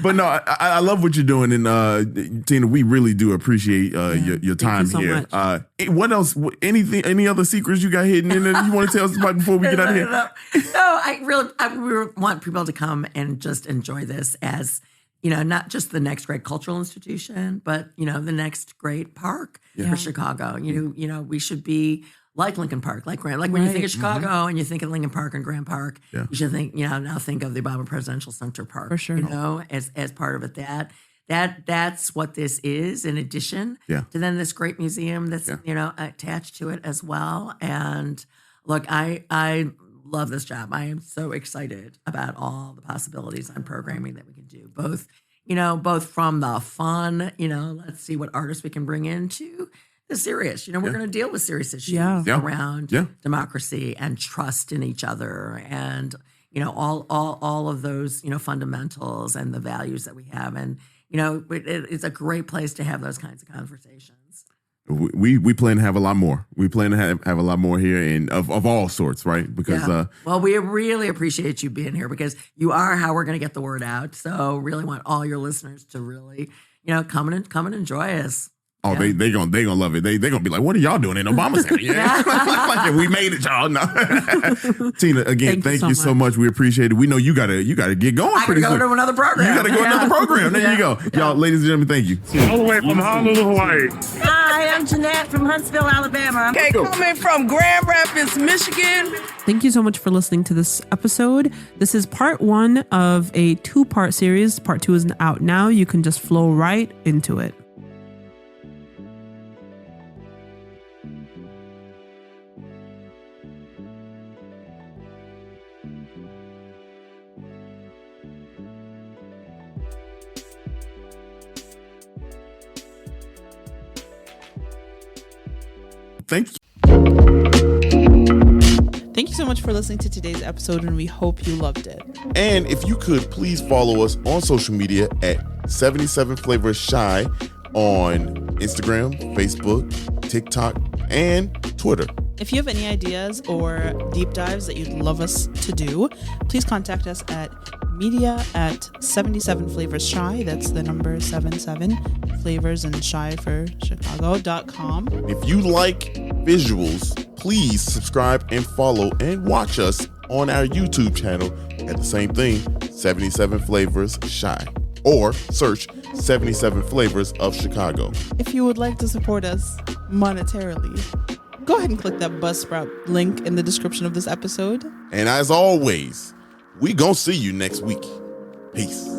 But no, I love what you're doing, and Tina, we really do appreciate your time so here. much. What else? Any other secrets you got hidden in there you want to tell us about before we get out of here? No, we want people to come and just enjoy this as, not just the next great cultural institution, but, the next great park for Chicago. We should be like Lincoln Park, like when you think of Chicago and you think of Lincoln Park and Grant Park, you should think, now think of the Obama Presidential Center Park, for sure. As part of it. That's what this is, in addition to then this great museum that's, attached to it as well. And look, I love this job. I am so excited about all the possibilities on programming that we can do, both from the fun, let's see what artists we can bring into the serious. We're going to deal with serious issues around democracy and trust in each other and, all of those, fundamentals and the values that we have. And, it's a great place to have those kinds of conversations. We plan to have a lot more. We plan to have a lot more here, and of all sorts, right? Because well, we really appreciate you being here because you are how we're going to get the word out. So, really want all your listeners to really, come and enjoy us. Oh, they gonna love it. They gonna be like, what are y'all doing in Obama Center? Like, we made it, y'all. No. Tina, again, thank you so much. We appreciate it. We know you gotta get going. I gotta go to another program. You gotta go to another program. There you go, y'all, ladies and gentlemen. Thank you. All the way from Honolulu, Hawaii. Hi, I'm Jeanette from Huntsville, Alabama. Okay, coming from Grand Rapids, Michigan. Thank you so much for listening to this episode. This is part 1 of a 2-part series. Part 2 is out now. You can just flow right into it. Thank you. Thank you so much for listening to today's episode, and we hope you loved it. And if you could, please follow us on social media at 77 Flavors Shy on Instagram, Facebook, TikTok, and Twitter. If you have any ideas or deep dives that you'd love us to do, please contact us at media@77flavorsshy. That's the number 77 flavors and shy for Chicago.com. If you like visuals, please subscribe and follow and watch us on our YouTube channel at the same thing, 77 Flavors Shy, or search 77 Flavors of Chicago. If you would like to support us monetarily, go ahead and click that Buzzsprout link in the description of this episode. And as always, we gonna see you next week. Peace.